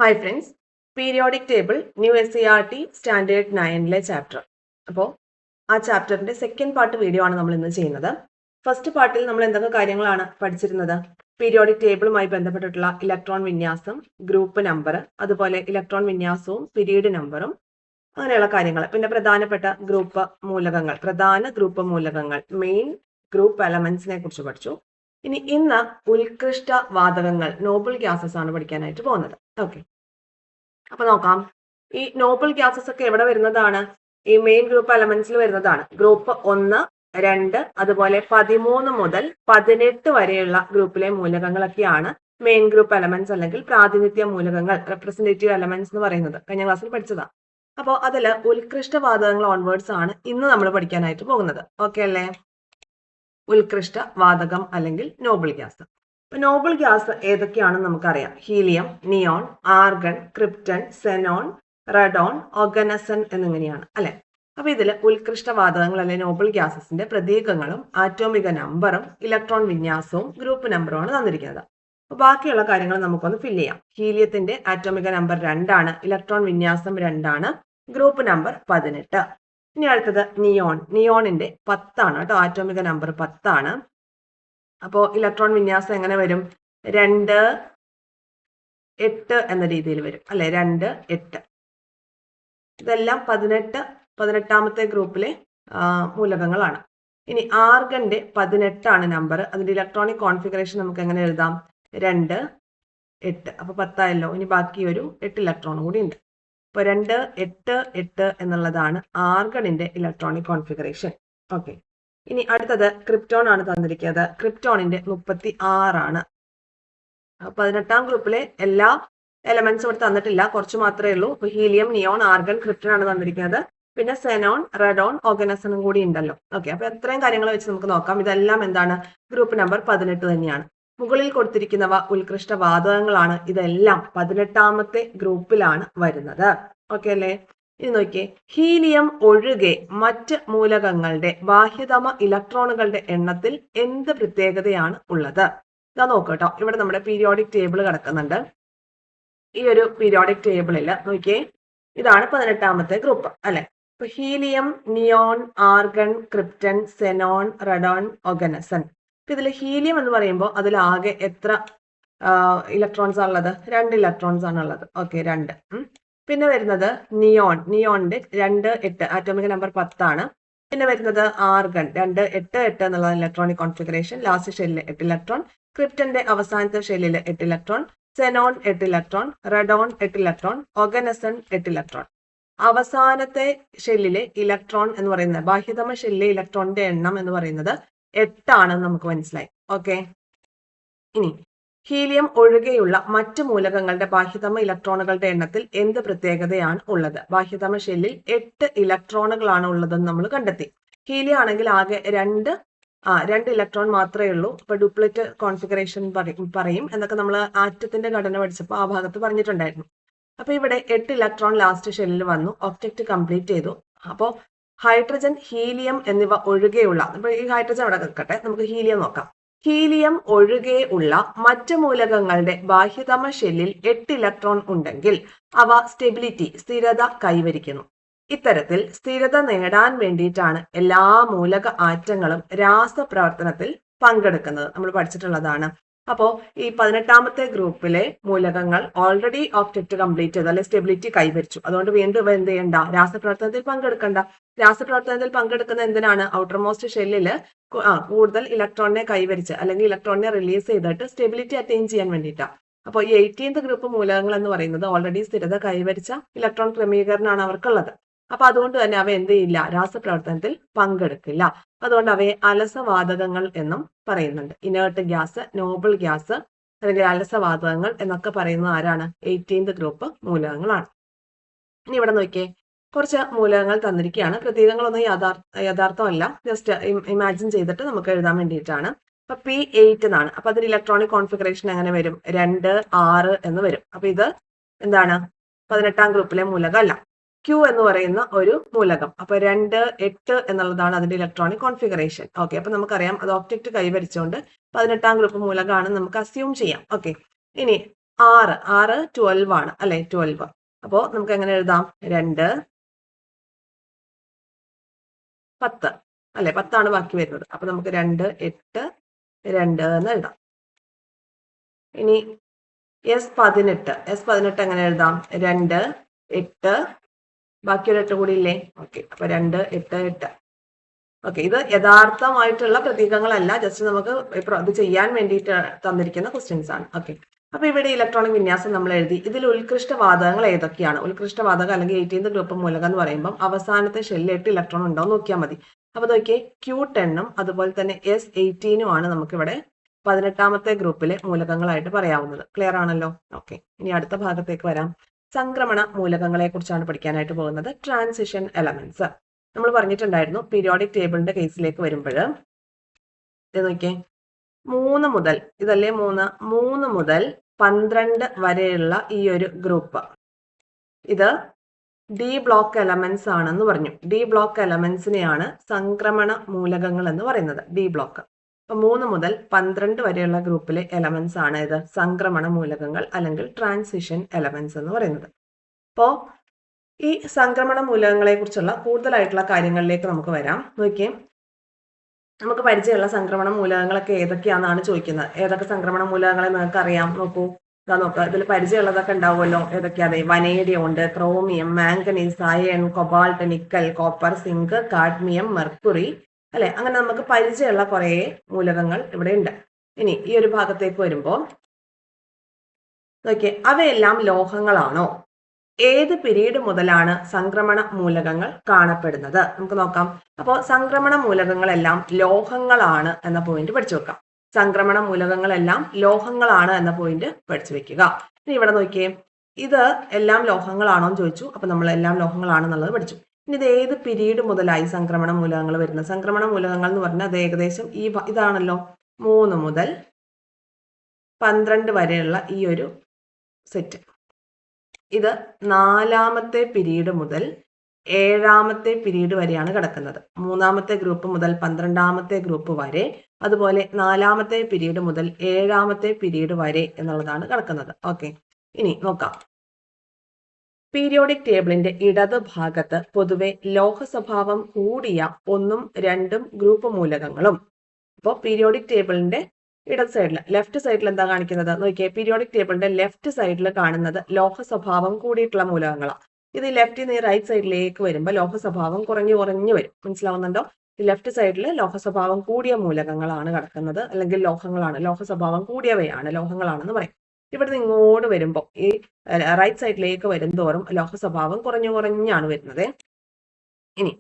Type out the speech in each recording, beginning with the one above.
Hi friends, periodic table new SCERT standard 9 chapter. അപ്പോൾ ആ ചാപ്റ്ററിന്റെ second part video ആണ് നമ്മൾ ഇന്ന് ചെയ്യുന്നത്. ഫസ്റ്റ് പാർട്ടിൽ നമ്മൾ എന്തൊക്കെ കാര്യങ്ങളാണ് പഠിച്ചിരുന്നത്? പീരിയോഡിക് ടേബിളുമായി ബന്ധപ്പെട്ടിട്ടുള്ള ഇലക്ട്രോൺ വിന്യാസം, ഗ്രൂപ്പ് നമ്പർ, അതുപോലെ ഇലക്ട്രോൺ വിന്യാസവും പിരീഡ് നമ്പറും അങ്ങനെയുള്ള കാര്യങ്ങൾ. പിന്നെ പ്രധാനപ്പെട്ട ഗ്രൂപ്പ് മൂലകങ്ങൾ, മെയിൻ ഗ്രൂപ്പ് എലമെന്റ്സിനെ കുറിച്ച് പഠിച്ചു. ഇന്ന് ഉത്കൃഷ്ട വാതകങ്ങൾ, നോബിൾ ഗ്യാസസ് ആണ് പഠിക്കാനായിട്ട് പോകുന്നത്. ഓക്കെ, അപ്പൊ നോക്കാം. ഈ നോബിൾ ഗ്യാസസ് ഒക്കെ എവിടെ വരുന്നതാണ്? ഈ മെയിൻ ഗ്രൂപ്പ് എലമെന്റ്സിൽ വരുന്നതാണ്. ഗ്രൂപ്പ് 1, 2, അതുപോലെ 13 മുതൽ 18 വരെയുള്ള ഗ്രൂപ്പിലെ മൂലകങ്ങളൊക്കെയാണ് മെയിൻ ഗ്രൂപ്പ് എലമെന്റ്സ് അല്ലെങ്കിൽ പ്രാതിനിധ്യ മൂലകങ്ങൾ, റെപ്രസെന്റേറ്റീവ് എലമെന്റ്സ് എന്ന് പറയുന്നത്. കഴിഞ്ഞ ക്ലാസ്സിൽ പഠിച്ചതാ. അപ്പോൾ അതിൽ ഉത്കൃഷ്ട വാതകങ്ങൾ ഓൺവേർഡ്സ് ആണ് ഇന്ന് നമ്മൾ പഠിക്കാനായിട്ട് പോകുന്നത്. ഓക്കെ അല്ലേ? ഉത്കൃഷ്ട വാതകം അല്ലെങ്കിൽ നോബിൾ ഗ്യാസ്. നോബിൾ ഗ്യാസ് ഏതൊക്കെയാണെന്ന് നമുക്കറിയാം. Helium, neon, argon, krypton, xenon, radon, oganesson എന്നിങ്ങനെയാണ് അല്ലെ. അപ്പൊ ഇതിൽ ഉത്കൃഷ്ട വാതകങ്ങൾ അല്ലെ നോബിൾ ഗ്യാസസിന്റെ പ്രതീകങ്ങളും ആറ്റോമിക നമ്പറും ഇലക്ട്രോൺ വിന്യാസവും ഗ്രൂപ്പ് നമ്പറുമാണ് തന്നിരിക്കുന്നത്. അപ്പൊ ബാക്കിയുള്ള കാര്യങ്ങൾ നമുക്കൊന്ന് ഫില്ല് ചെയ്യാം. ഹീലിയത്തിന്റെ ആറ്റോമിക നമ്പർ 2 ആണ്, ഇലക്ട്രോൺ വിന്യാസം 2 ആണ്, ഗ്രൂപ്പ് നമ്പർ 18. ഇനി അടുത്തത് നിയോൺ. നിയോണിന്റെ 10 ആണ് കേട്ടോ, ആറ്റോമിക നമ്പർ 10 ആണ്. അപ്പോ ഇലക്ട്രോൺ വിന്യാസം എങ്ങനെ വരും? 2, 8 എന്ന രീതിയിൽ വരും അല്ലെ. 2, 8 ഇതെല്ലാം 18ാമത്തെ ഗ്രൂപ്പിലെ മൂലകങ്ങളാണ്. ഇനി ആർഗന്റെ 18 ആണ് നമ്പർ. അതിന്റെ ഇലക്ട്രോണിക് കോൺഫിഗറേഷൻ നമുക്ക് എങ്ങനെ എഴുതാം? 2, 8. അപ്പൊ 10 ആയല്ലോ. ഇനി ബാക്കി ഒരു 8 ഇലക്ട്രോൺ കൂടി ഉണ്ട്. അപ്പൊ 2, 8, 8 എന്നുള്ളതാണ് ആർഗണിന്റെ ഇലക്ട്രോണിക് കോൺഫിഗറേഷൻ. ഓക്കെ, ഇനി അടുത്തത് ക്രിപ്റ്റോൺ ആണ് തന്നിരിക്കുന്നത്. ക്രിപ്റ്റോണിന്റെ 36 ആണ്. 18ാം ഗ്രൂപ്പിലെ എല്ലാ എലമെന്റ്സും ഇവിടെ തന്നിട്ടില്ല, കുറച്ച് മാത്രമേ ഉള്ളൂ. ഇപ്പൊ ഹീലിയം, നിയോൺ, ആർഗൺ, ക്രിപ്റ്റൺ ആണ് തന്നിരിക്കുന്നത്. പിന്നെ സെനോൺ, റഡോൺ, ഓഗനസണും കൂടി ഉണ്ടല്ലോ. ഓക്കെ, അപ്പൊ എത്രയും കാര്യങ്ങൾ വെച്ച് നമുക്ക് നോക്കാം. ഇതെല്ലാം എന്താണ്? ഗ്രൂപ്പ് നമ്പർ 18 തന്നെയാണ്. മുകളിൽ കൊടുത്തിരിക്കുന്നവ ഉത്കൃഷ്ട വാതകങ്ങളാണ്. ഇതെല്ലാം 18ാമത്തെ ഗ്രൂപ്പിലാണ് വരുന്നത്. ഓക്കെ അല്ലേ? ഇനി നോക്കിയേ, ഹീലിയം ഒഴികെ മറ്റ് മൂലകങ്ങളുടെ ബാഹ്യതമ ഇലക്ട്രോണുകളുടെ എണ്ണത്തിൽ എന്ത് പ്രത്യേകതയാണ് ഉള്ളത്? ഇതാ നോക്കട്ടോ, ഇവിടെ നമ്മുടെ പീരിയോഡിക് ടേബിൾ കിടക്കുന്നുണ്ട്. ഈ ഒരു പീരിയോഡിക് ടേബിളിൽ നോക്കിയേ, ഇതാണ് 18ാമത്തെ ഗ്രൂപ്പ് അല്ലെ. ഇപ്പൊ helium, neon, argon, krypton, xenon, radon, oganesson. ഇതിൽ ഹീലിയം എന്ന് പറയുമ്പോൾ അതിൽ ആകെ എത്ര ഇലക്ട്രോൺസ് ആണുള്ളത്? 2 ഇലക്ട്രോൺസ് ആണുള്ളത്. ഓക്കെ, 2. പിന്നെ വരുന്നത് നിയോൺ. നിയോണിന്റെ 2, 8 ആറ്റോമിക് നമ്പർ 10 ആണ്. പിന്നെ വരുന്നത് ആർഗൺ 2, 8, 8 എന്നുള്ള ഇലക്ട്രോണിക് കോൺഫിഗറേഷൻ. ലാസ്റ്റ് ഷെല്ലിൽ 8 ഇലക്ട്രോൺ. ക്രിപ്റ്റന്റെ അവസാനത്തെ ഷെല്ലിൽ 8 electron. Xenon 8 electron. Radon 8 electron. Oganesson 8 electron. അവസാനത്തെ ഷെല്ലിലെ ഇലക്ട്രോൺ എന്ന് പറയുന്നത്, ബാഹ്യതമ ഷെല്ലിലെ ഇലക്ട്രോണിന്റെ എണ്ണം എന്ന് പറയുന്നത് 8 ആണെന്ന് നമുക്ക് മനസ്സിലായി. ഓക്കെ, ഇനി ഹീലിയം ഒഴികെയുള്ള മറ്റ് മൂലകങ്ങളുടെ ബാഹ്യതമ ഇലക്ട്രോണുകളുടെ എണ്ണത്തിൽ എന്ത് പ്രത്യേകതയാണ് ഉള്ളത്? ബാഹ്യതമ ഷെല്ലിൽ 8 ഇലക്ട്രോണുകളാണ് ഉള്ളതെന്ന് നമ്മൾ കണ്ടെത്തി. ഹീലിയം ആണെങ്കിൽ ആകെ 2 ഇലക്ട്രോൺ മാത്രമേ ഉള്ളൂ. ഇപ്പൊ ഡ്യൂപ്ലറ്റ് കോൺഫിഗറേഷൻ പറയും എന്നൊക്കെ നമ്മൾ ആറ്റത്തിന്റെ ഘടന പഠിച്ചപ്പോൾ ആ ഭാഗത്ത് പറഞ്ഞിട്ടുണ്ടായിരുന്നു. അപ്പൊ ഇവിടെ 8 ഇലക്ട്രോൺ ലാസ്റ്റ് ഷെല്ലിൽ വന്നു, ഒബ്ജക്റ്റ് കംപ്ലീറ്റ് ചെയ്തു. അപ്പോൾ ഹൈഡ്രജൻ, ഹീലിയം എന്നിവ ഒഴികെയുള്ള, ഇപ്പൊ ഈ ഹൈഡ്രജൻ അവിടെ നിൽക്കട്ടെ, നമുക്ക് ഹീലിയം നോക്കാം. ഹീലിയം ഒഴികെ ഉള്ള മറ്റ് മൂലകങ്ങളുടെ ബാഹ്യതമ ഷെല്ലിൽ 8 ഇലക്ട്രോൺ ഉണ്ടെങ്കിൽ അവ സ്ഥിരത കൈവരിക്കുന്നു. ഇത്തരത്തിൽ സ്ഥിരത നേടാൻ വേണ്ടിയിട്ടാണ് എല്ലാ മൂലക ആറ്റങ്ങളും രാസപ്രവർത്തനത്തിൽ പങ്കെടുക്കുന്നത്. നമ്മൾ പഠിച്ചിട്ടുള്ളതാണ്. അപ്പോ ഈ 18ാമത്തെ ഗ്രൂപ്പിലെ മൂലകങ്ങൾ ഓൾറെഡി ഒബ്ജക്റ്റ് കംപ്ലീറ്റ് ചെയ്തു, അല്ലെങ്കിൽ സ്റ്റെബിലിറ്റി കൈവരിച്ചു. അതുകൊണ്ട് വീണ്ടും എന്ത് ചെയ്യണ്ട? രാസപ്രവർത്തനത്തിൽ പങ്കെടുക്കണ്ട. രാസപ്രവർത്തനത്തിൽ പങ്കെടുക്കുന്ന എന്തിനാണ്? ഔട്ടർ മോസ്റ്റ് ഷെല്ലില് കൂടുതൽ ഇലക്ട്രോണിനെ കൈവരിച്ച് അല്ലെങ്കിൽ ഇലക്ട്രോണിനെ റിലീസ് ചെയ്തിട്ട് സ്റ്റെബിലിറ്റി അറ്റൈൻ ചെയ്യാൻ വേണ്ടിയിട്ടാണ്. അപ്പോൾ ഈ 18th ഗ്രൂപ്പ് മൂലകങ്ങൾ എന്ന് പറയുന്നത് ഓൾറെഡി സ്ഥിരത കൈവരിച്ച ഇലക്ട്രോൺ ക്രമീകരണമാണ് അവർക്കുള്ളത്. അപ്പൊ അതുകൊണ്ട് തന്നെ അവ എന്ത് ചെയ്യില്ല? രാസപ്രവർത്തനത്തിൽ പങ്കെടുക്കില്ല. അതുകൊണ്ട് അവയെ അലസവാതകങ്ങൾ എന്നും പറയുന്നുണ്ട്. ഇനേർട്ട് ഗ്യാസ്, നോബിൾ ഗ്യാസ് അല്ലെങ്കിൽ അലസവാതകങ്ങൾ എന്നൊക്കെ പറയുന്നത് ആരാണ്? 18th group മൂലകങ്ങളാണ്. ഇനി ഇവിടെ നോക്കിയേ, കുറച്ച് മൂലകങ്ങൾ തന്നിരിക്കുകയാണ്. പ്രതീകങ്ങളൊന്നും യഥാർത്ഥമല്ല, ജസ്റ്റ് ഇമാജിൻ ചെയ്തിട്ട് നമുക്ക് എഴുതാൻ വേണ്ടിയിട്ടാണ്. അപ്പൊ P8 എന്നാണ്. അപ്പൊ അതിന് ഇലക്ട്രോണിക് കോൺഫിഗറേഷൻ എങ്ങനെ വരും? 2, 6 എന്ന് വരും. അപ്പൊ ഇത് എന്താണ്? 18ാം ഗ്രൂപ്പിലെ മൂലകം അല്ല. Q എന്ന് പറയുന്ന ഒരു മൂലകം. അപ്പൊ 2, 8 എന്നുള്ളതാണ് അതിന്റെ ഇലക്ട്രോണിക് കോൺഫിഗറേഷൻ. ഓക്കെ, അപ്പൊ നമുക്കറിയാം അത് ഒബ്ജക്റ്റ് കൈവരിച്ചുകൊണ്ട് 18ാം ഗ്രൂപ്പ് മൂലകമാണ് നമുക്ക് അസ്യൂം ചെയ്യാം. ഓക്കെ, ഇനി 6 6 12 ആണ് അല്ലെ 12. അപ്പോ നമുക്ക് എങ്ങനെ എഴുതാം 2 10 അല്ലെ 10 ആണ് ബാക്കി വരുന്നത്. അപ്പൊ നമുക്ക് 2 8 2 എന്ന് എഴുതാം. ഇനി S18 എങ്ങനെ എഴുതാം 2 8 ബാക്കി ഒരു 8 കൂടി ഇല്ലേ? ഓക്കെ, അപ്പൊ 2 8 8. ഓക്കെ, ഇത് യഥാർത്ഥമായിട്ടുള്ള പ്രതീകങ്ങളല്ല, ജസ്റ്റ് നമുക്ക് ഇത് ചെയ്യാൻ വേണ്ടിയിട്ട് തന്നിരിക്കുന്ന ക്വസ്റ്റ്യൻസ് ആണ്. ഓക്കെ, അപ്പൊ ഇവിടെ ഇലക്ട്രോണിക് വിന്യാസം നമ്മൾ എഴുതി. ഇതിൽ ഉത്കൃഷ്ട വാതകങ്ങൾ ഏതൊക്കെയാണ്? ഉത്കൃഷ്ട വാതകം അല്ലെങ്കിൽ 18th ഗ്രൂപ്പ് മൂലകം എന്ന് പറയുമ്പോൾ അവസാനത്തെ ഷെല്ലിൽ 8 ഇലക്ട്രോൺ ഉണ്ടോ എന്ന് നോക്കിയാൽ മതി. അപ്പൊ നോക്കിയേ Q10 അതുപോലെ തന്നെ S18 ആണ് നമുക്കിവിടെ 18ാമത്തെ ഗ്രൂപ്പിലെ മൂലകങ്ങളായിട്ട് പറയാവുന്നത്. ക്ലിയർ ആണല്ലോ? ഓക്കെ, ഇനി അടുത്ത ഭാഗത്തേക്ക് വരാം. സംക്രമണ മൂലകങ്ങളെ കുറിച്ചാണ് പഠിക്കാനായിട്ട് പോകുന്നത്. ട്രാൻസിഷൻ എലമെന്റ്സ് നമ്മൾ പറഞ്ഞിട്ടുണ്ടായിരുന്നു. പീരിയോഡിക് ടേബിളിന്റെ കേസിലേക്ക് വരുമ്പോൾ ഇത് നോക്കിയേ 3 മുതൽ ഇതല്ലേ 3 മുതൽ 12 വരെയുള്ള ഈ ഒരു ഗ്രൂപ്പ് ഇത് ഡി ബ്ലോക്ക് എലമെന്റ്സ് ആണെന്ന് പറഞ്ഞു. ഡി ബ്ലോക്ക് എലമെന്റ്സിനെയാണ് സംക്രമണ മൂലകങ്ങൾ എന്ന് പറയുന്നത്. D block. അപ്പൊ 3 മുതൽ 12 വരെയുള്ള ഗ്രൂപ്പിലെ എലമെന്റ്സ് ആണ് ഇത് സംക്രമണ മൂലകങ്ങൾ അല്ലെങ്കിൽ ട്രാൻസിഷൻ എലമെന്റ്സ് എന്ന് പറയുന്നത്. അപ്പോ ഈ സംക്രമണ മൂലകങ്ങളെ കുറിച്ചുള്ള കൂടുതലായിട്ടുള്ള കാര്യങ്ങളിലേക്ക് നമുക്ക് വരാം. നോക്കിയേ, നമുക്ക് പരിചയമുള്ള സംക്രമണ മൂലകങ്ങളൊക്കെ ഏതൊക്കെയാണെന്നാണ് ചോദിക്കുന്നത്. ഏതൊക്കെ സംക്രമണ മൂലകങ്ങളെ നിങ്ങൾക്ക് അറിയാം? നോക്കൂ, ഇതാ നോക്കുക, ഇതിൽ പരിചയമുള്ളതൊക്കെ ഉണ്ടാവുമല്ലോ. ഏതൊക്കെയാണ്? വനേഡിയം ഉണ്ട്, chromium, manganese, iron, cobalt, nickel, copper, zinc, cadmium, mercury അല്ലെ. അങ്ങനെ നമുക്ക് പരിചയമുള്ള കുറെ മൂലകങ്ങൾ ഇവിടെ ഉണ്ട്. ഇനി ഈ ഒരു ഭാഗത്തേക്ക് വരുമ്പോൾ നോക്കിയേ, അവയെല്ലാം ലോഹങ്ങളാണോ? ഏത് പീരീഡ് മുതലാണ് സംക്രമണ മൂലകങ്ങൾ കാണപ്പെടുന്നത്? നമുക്ക് നോക്കാം. അപ്പോൾ സംക്രമണ മൂലകങ്ങളെല്ലാം ലോഹങ്ങളാണ് എന്ന പോയിന്റ് പഠിച്ചു വെക്കാം. സംക്രമണ മൂലകങ്ങളെല്ലാം ലോഹങ്ങളാണ് എന്ന പോയിന്റ് പഠിച്ചു വെക്കുക. ഇനി ഇവിടെ നോക്കിയേ, ഇത് എല്ലാം ലോഹങ്ങളാണോ എന്ന് ചോദിച്ചു. അപ്പൊ നമ്മൾ എല്ലാം ലോഹങ്ങളാണെന്നുള്ളത് പഠിച്ചു. ഇനി ഇത് ഏത് പീരീഡ് മുതലായി സംക്രമണ മൂലകങ്ങൾ വരുന്നത്? സംക്രമണ മൂലകങ്ങൾ എന്ന് പറഞ്ഞാൽ അത് ഏകദേശം ഇതാണല്ലോ, 3 മുതൽ 12 വരെയുള്ള ഈ ഒരു സെറ്റ്. ഇത് 4ാമത്തെ പീരീഡ് മുതൽ 7ാമത്തെ പീരീഡ് വരെയാണ് കിടക്കുന്നത്. 3ാമത്തെ ഗ്രൂപ്പ് മുതൽ 12ാമത്തെ ഗ്രൂപ്പ് വരെ, അതുപോലെ 4ാമത്തെ പീരീഡ് മുതൽ 7ാമത്തെ പീരീഡ് വരെ എന്നുള്ളതാണ് കിടക്കുന്നത്. ഓക്കെ, ഇനി നോക്കാം. പീരിയോഡിക് ടേബിളിന്റെ ഇടത് ഭാഗത്ത് പൊതുവെ ലോഹ സ്വഭാവം കൂടിയ 1ഉം 2ഉം ഗ്രൂപ്പ് മൂലകങ്ങളും. അപ്പോൾ പീരിയോഡിക് ടേബിളിന്റെ ഇടത് സൈഡിൽ ലെഫ്റ്റ് സൈഡിൽ എന്താ കാണിക്കുന്നത്? നോക്കിയേ, പീരിയോഡിക് ടേബിളിന്റെ ലെഫ്റ്റ് സൈഡിൽ കാണുന്നത് ലോഹ സ്വഭാവം കൂടിയിട്ടുള്ള മൂലകങ്ങളാണ്. ഇത് ലെഫ്റ്റിൽ നിന്ന് റൈറ്റ് സൈഡിലേക്ക് വരുമ്പോൾ ലോഹ സ്വഭാവം കുറഞ്ഞു വരും. മനസ്സിലാവുന്നുണ്ടോ? ലെഫ്റ്റ് സൈഡിൽ ലോഹ സ്വഭാവം കൂടിയ മൂലകങ്ങളാണ് കിടക്കുന്നത്, അല്ലെങ്കിൽ ലോഹങ്ങളാണ്. ലോഹ സ്വഭാവം കൂടിയവയാണ് ലോഹങ്ങളാണെന്ന് പറയും. ഇവിടുന്ന് ഇങ്ങോട്ട് വരുമ്പോൾ ഈ റൈറ്റ് സൈഡിലേക്ക് വരുന്തോറും ലോഹ സ്വഭാവം കുറഞ്ഞാണ് വരുന്നത്. ഇനി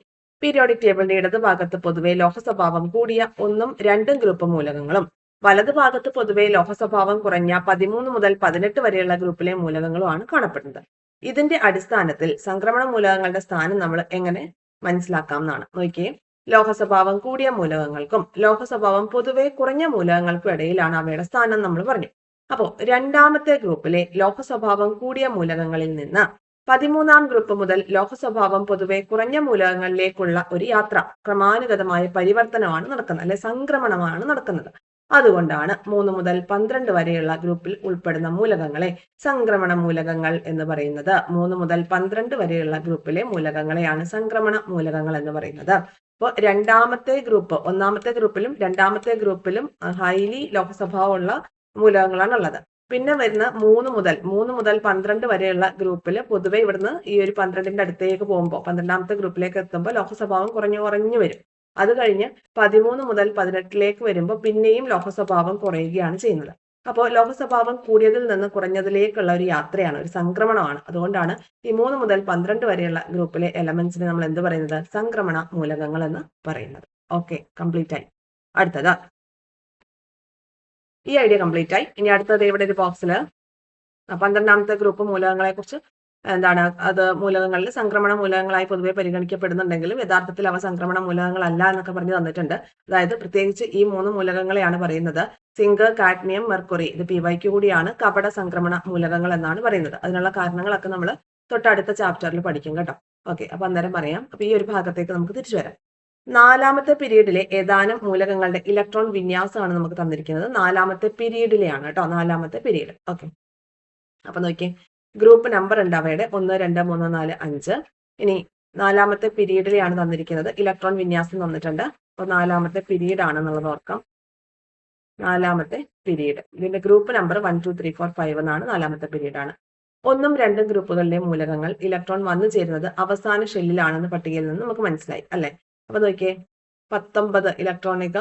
പീരിയോഡിക് ടേബിളിന്റെ ഇടത് ഭാഗത്ത് പൊതുവെ ലോഹ സ്വഭാവം കൂടിയ 1ഉം 2ഉം ഗ്രൂപ്പ് മൂലകങ്ങളും, വലത് ഭാഗത്ത് പൊതുവെ ലോഹ സ്വഭാവം കുറഞ്ഞ 13 മുതൽ 18 വരെയുള്ള ഗ്രൂപ്പിലെ മൂലകങ്ങളുമാണ് കാണപ്പെടുന്നത്. ഇതിന്റെ അടിസ്ഥാനത്തിൽ സംക്രമണ മൂലകങ്ങളുടെ സ്ഥാനം നമ്മൾ എങ്ങനെ മനസ്സിലാക്കാം എന്നാണ്. നോക്കിയേ, ലോഹ സ്വഭാവം കൂടിയ മൂലകങ്ങൾക്കും ലോഹ സ്വഭാവം പൊതുവെ കുറഞ്ഞ മൂലകങ്ങൾക്കും ഇടയിലാണ് അവയുടെ സ്ഥാനം നമ്മൾ പറഞ്ഞു. അപ്പോൾ 2ാമത്തെ ഗ്രൂപ്പിലെ ലോഹ സ്വഭാവം കൂടിയ മൂലകങ്ങളിൽ നിന്ന് 13ാം ഗ്രൂപ്പ് മുതൽ ലോഹ സ്വഭാവം പൊതുവെ കുറഞ്ഞ മൂലകങ്ങളിലേക്കുള്ള ഒരു യാത്ര, ക്രമാനുഗതമായ പരിവർത്തനമാണ് നടക്കുന്നത്, അല്ലെ സംക്രമണമാണ് നടക്കുന്നത്. അതുകൊണ്ടാണ് 3 മുതൽ 12 വരെയുള്ള ഗ്രൂപ്പിൽ ഉൾപ്പെടുന്ന മൂലകങ്ങളെ സംക്രമണ മൂലകങ്ങൾ എന്ന് പറയുന്നത്. 3 മുതൽ 12 വരെയുള്ള ഗ്രൂപ്പിലെ മൂലകങ്ങളെയാണ് സംക്രമണ മൂലകങ്ങൾ എന്ന് പറയുന്നത്. അപ്പോൾ 2ാമത്തെ ഗ്രൂപ്പ്, 1ാമത്തെ ഗ്രൂപ്പിലും 2ാമത്തെ ഗ്രൂപ്പിലും ഹൈലി ലോഹ സ്വഭാവമുള്ള മൂലകങ്ങളാണ് ഉള്ളത്. പിന്നെ വരുന്ന 3 മുതൽ 12 വരെയുള്ള ഗ്രൂപ്പിൽ പൊതുവെ ഇവിടുന്ന് ഈ ഒരു 12ന്റെ അടുത്തേക്ക് പോകുമ്പോൾ 12ാമത്തെ ഗ്രൂപ്പിലേക്ക് എത്തുമ്പോൾ ലോഹ സ്വഭാവം കുറഞ്ഞു വരും. അത് കഴിഞ്ഞ് 13 മുതൽ 18ലേക്ക് വരുമ്പോൾ പിന്നെയും ലോഹ സ്വഭാവം കുറയുകയാണ് ചെയ്യുന്നത്. അപ്പോൾ ലോഹ സ്വഭാവം കൂടിയതിൽ നിന്ന് കുറഞ്ഞതിലേക്കുള്ള ഒരു യാത്രയാണ്, ഒരു സംക്രമണമാണ്. അതുകൊണ്ടാണ് ഈ 3 മുതൽ 12 വരെയുള്ള ഗ്രൂപ്പിലെ എലമെന്റ്സിനെ നമ്മൾ എന്ത് പറയുന്നത്? സംക്രമണ മൂലകങ്ങൾ എന്ന് പറയുന്നത്. ഓക്കെ, കംപ്ലീറ്റ് ആയി. അടുത്തത് ഈ ഐഡിയ കംപ്ലീറ്റ് ആയി. ഇനി അടുത്തത് ഇവിടെ ഒരു ബോക്സിൽ 12ാമത്തെ ഗ്രൂപ്പ് മൂലകങ്ങളെ കുറിച്ച് എന്താണ്, അത് മൂലകങ്ങളിൽ സംക്രമണ മൂലകങ്ങളായി പൊതുവെ പരിഗണിക്കപ്പെടുന്നുണ്ടെങ്കിലും യഥാർത്ഥത്തിൽ അവ സംക്രമണ മൂലകങ്ങളല്ല എന്നൊക്കെ പറഞ്ഞു തന്നിട്ടുണ്ട്. അതായത് പ്രത്യേകിച്ച് ഈ 3 മൂലകങ്ങളെയാണ് പറയുന്നത്. Zinc, cadmium, mercury. ഇത് PYQ കൂടിയാണ്. കപട സംക്രമണ മൂലകങ്ങൾ എന്നാണ് പറയുന്നത്. അതിനുള്ള കാരണങ്ങളൊക്കെ നമ്മൾ തൊട്ടടുത്ത ചാപ്റ്ററിൽ പഠിക്കും കേട്ടോ. ഓക്കെ, അപ്പൊ അന്നേരം പറയാം. അപ്പൊ ഈ ഒരു ഭാഗത്തേക്ക് നമുക്ക് തിരിച്ചു വരാം. 4ാമത്തെ പീരീഡിലെ ഏതാനും മൂലകങ്ങളുടെ ഇലക്ട്രോൺ വിന്യാസമാണ് നമുക്ക് തന്നിരിക്കുന്നത്. 4ാമത്തെ പീരീഡിലെയാണ് കേട്ടോ, 4ാമത്തെ പീരീഡ്. ഓക്കെ, അപ്പൊ നോക്കിയേ, ഗ്രൂപ്പ് നമ്പർ ഉണ്ട് അവയുടെ 1, 2, 3, 4, 5. ഇനി 4ാമത്തെ പീരീഡിലെയാണ് തന്നിരിക്കുന്നത്. ഇലക്ട്രോൺ വിന്യാസം തന്നിട്ടുണ്ട്. അപ്പൊ 4ാമത്തെ പീരീഡ് ആണെന്നുള്ളത് ഓർക്കാം. 4ാമത്തെ പീരീഡ്, ഇതിന്റെ ഗ്രൂപ്പ് നമ്പർ 1, 2, 3, 4, 5 എന്നാണ്. 4ാമത്തെ പീരീഡ് ആണ്. 1ഉം 2ഉം ഗ്രൂപ്പുകളിലെ മൂലകങ്ങൾ ഇലക്ട്രോൺ വന്നു ചേരുന്നത് അവസാന ഷെല്ലിലാണെന്ന് പട്ടികയിൽ നിന്ന് നമുക്ക് മനസ്സിലായി അല്ലെ. അപ്പൊ നോക്കിയേ, 19 ഇലക്ട്രോണിക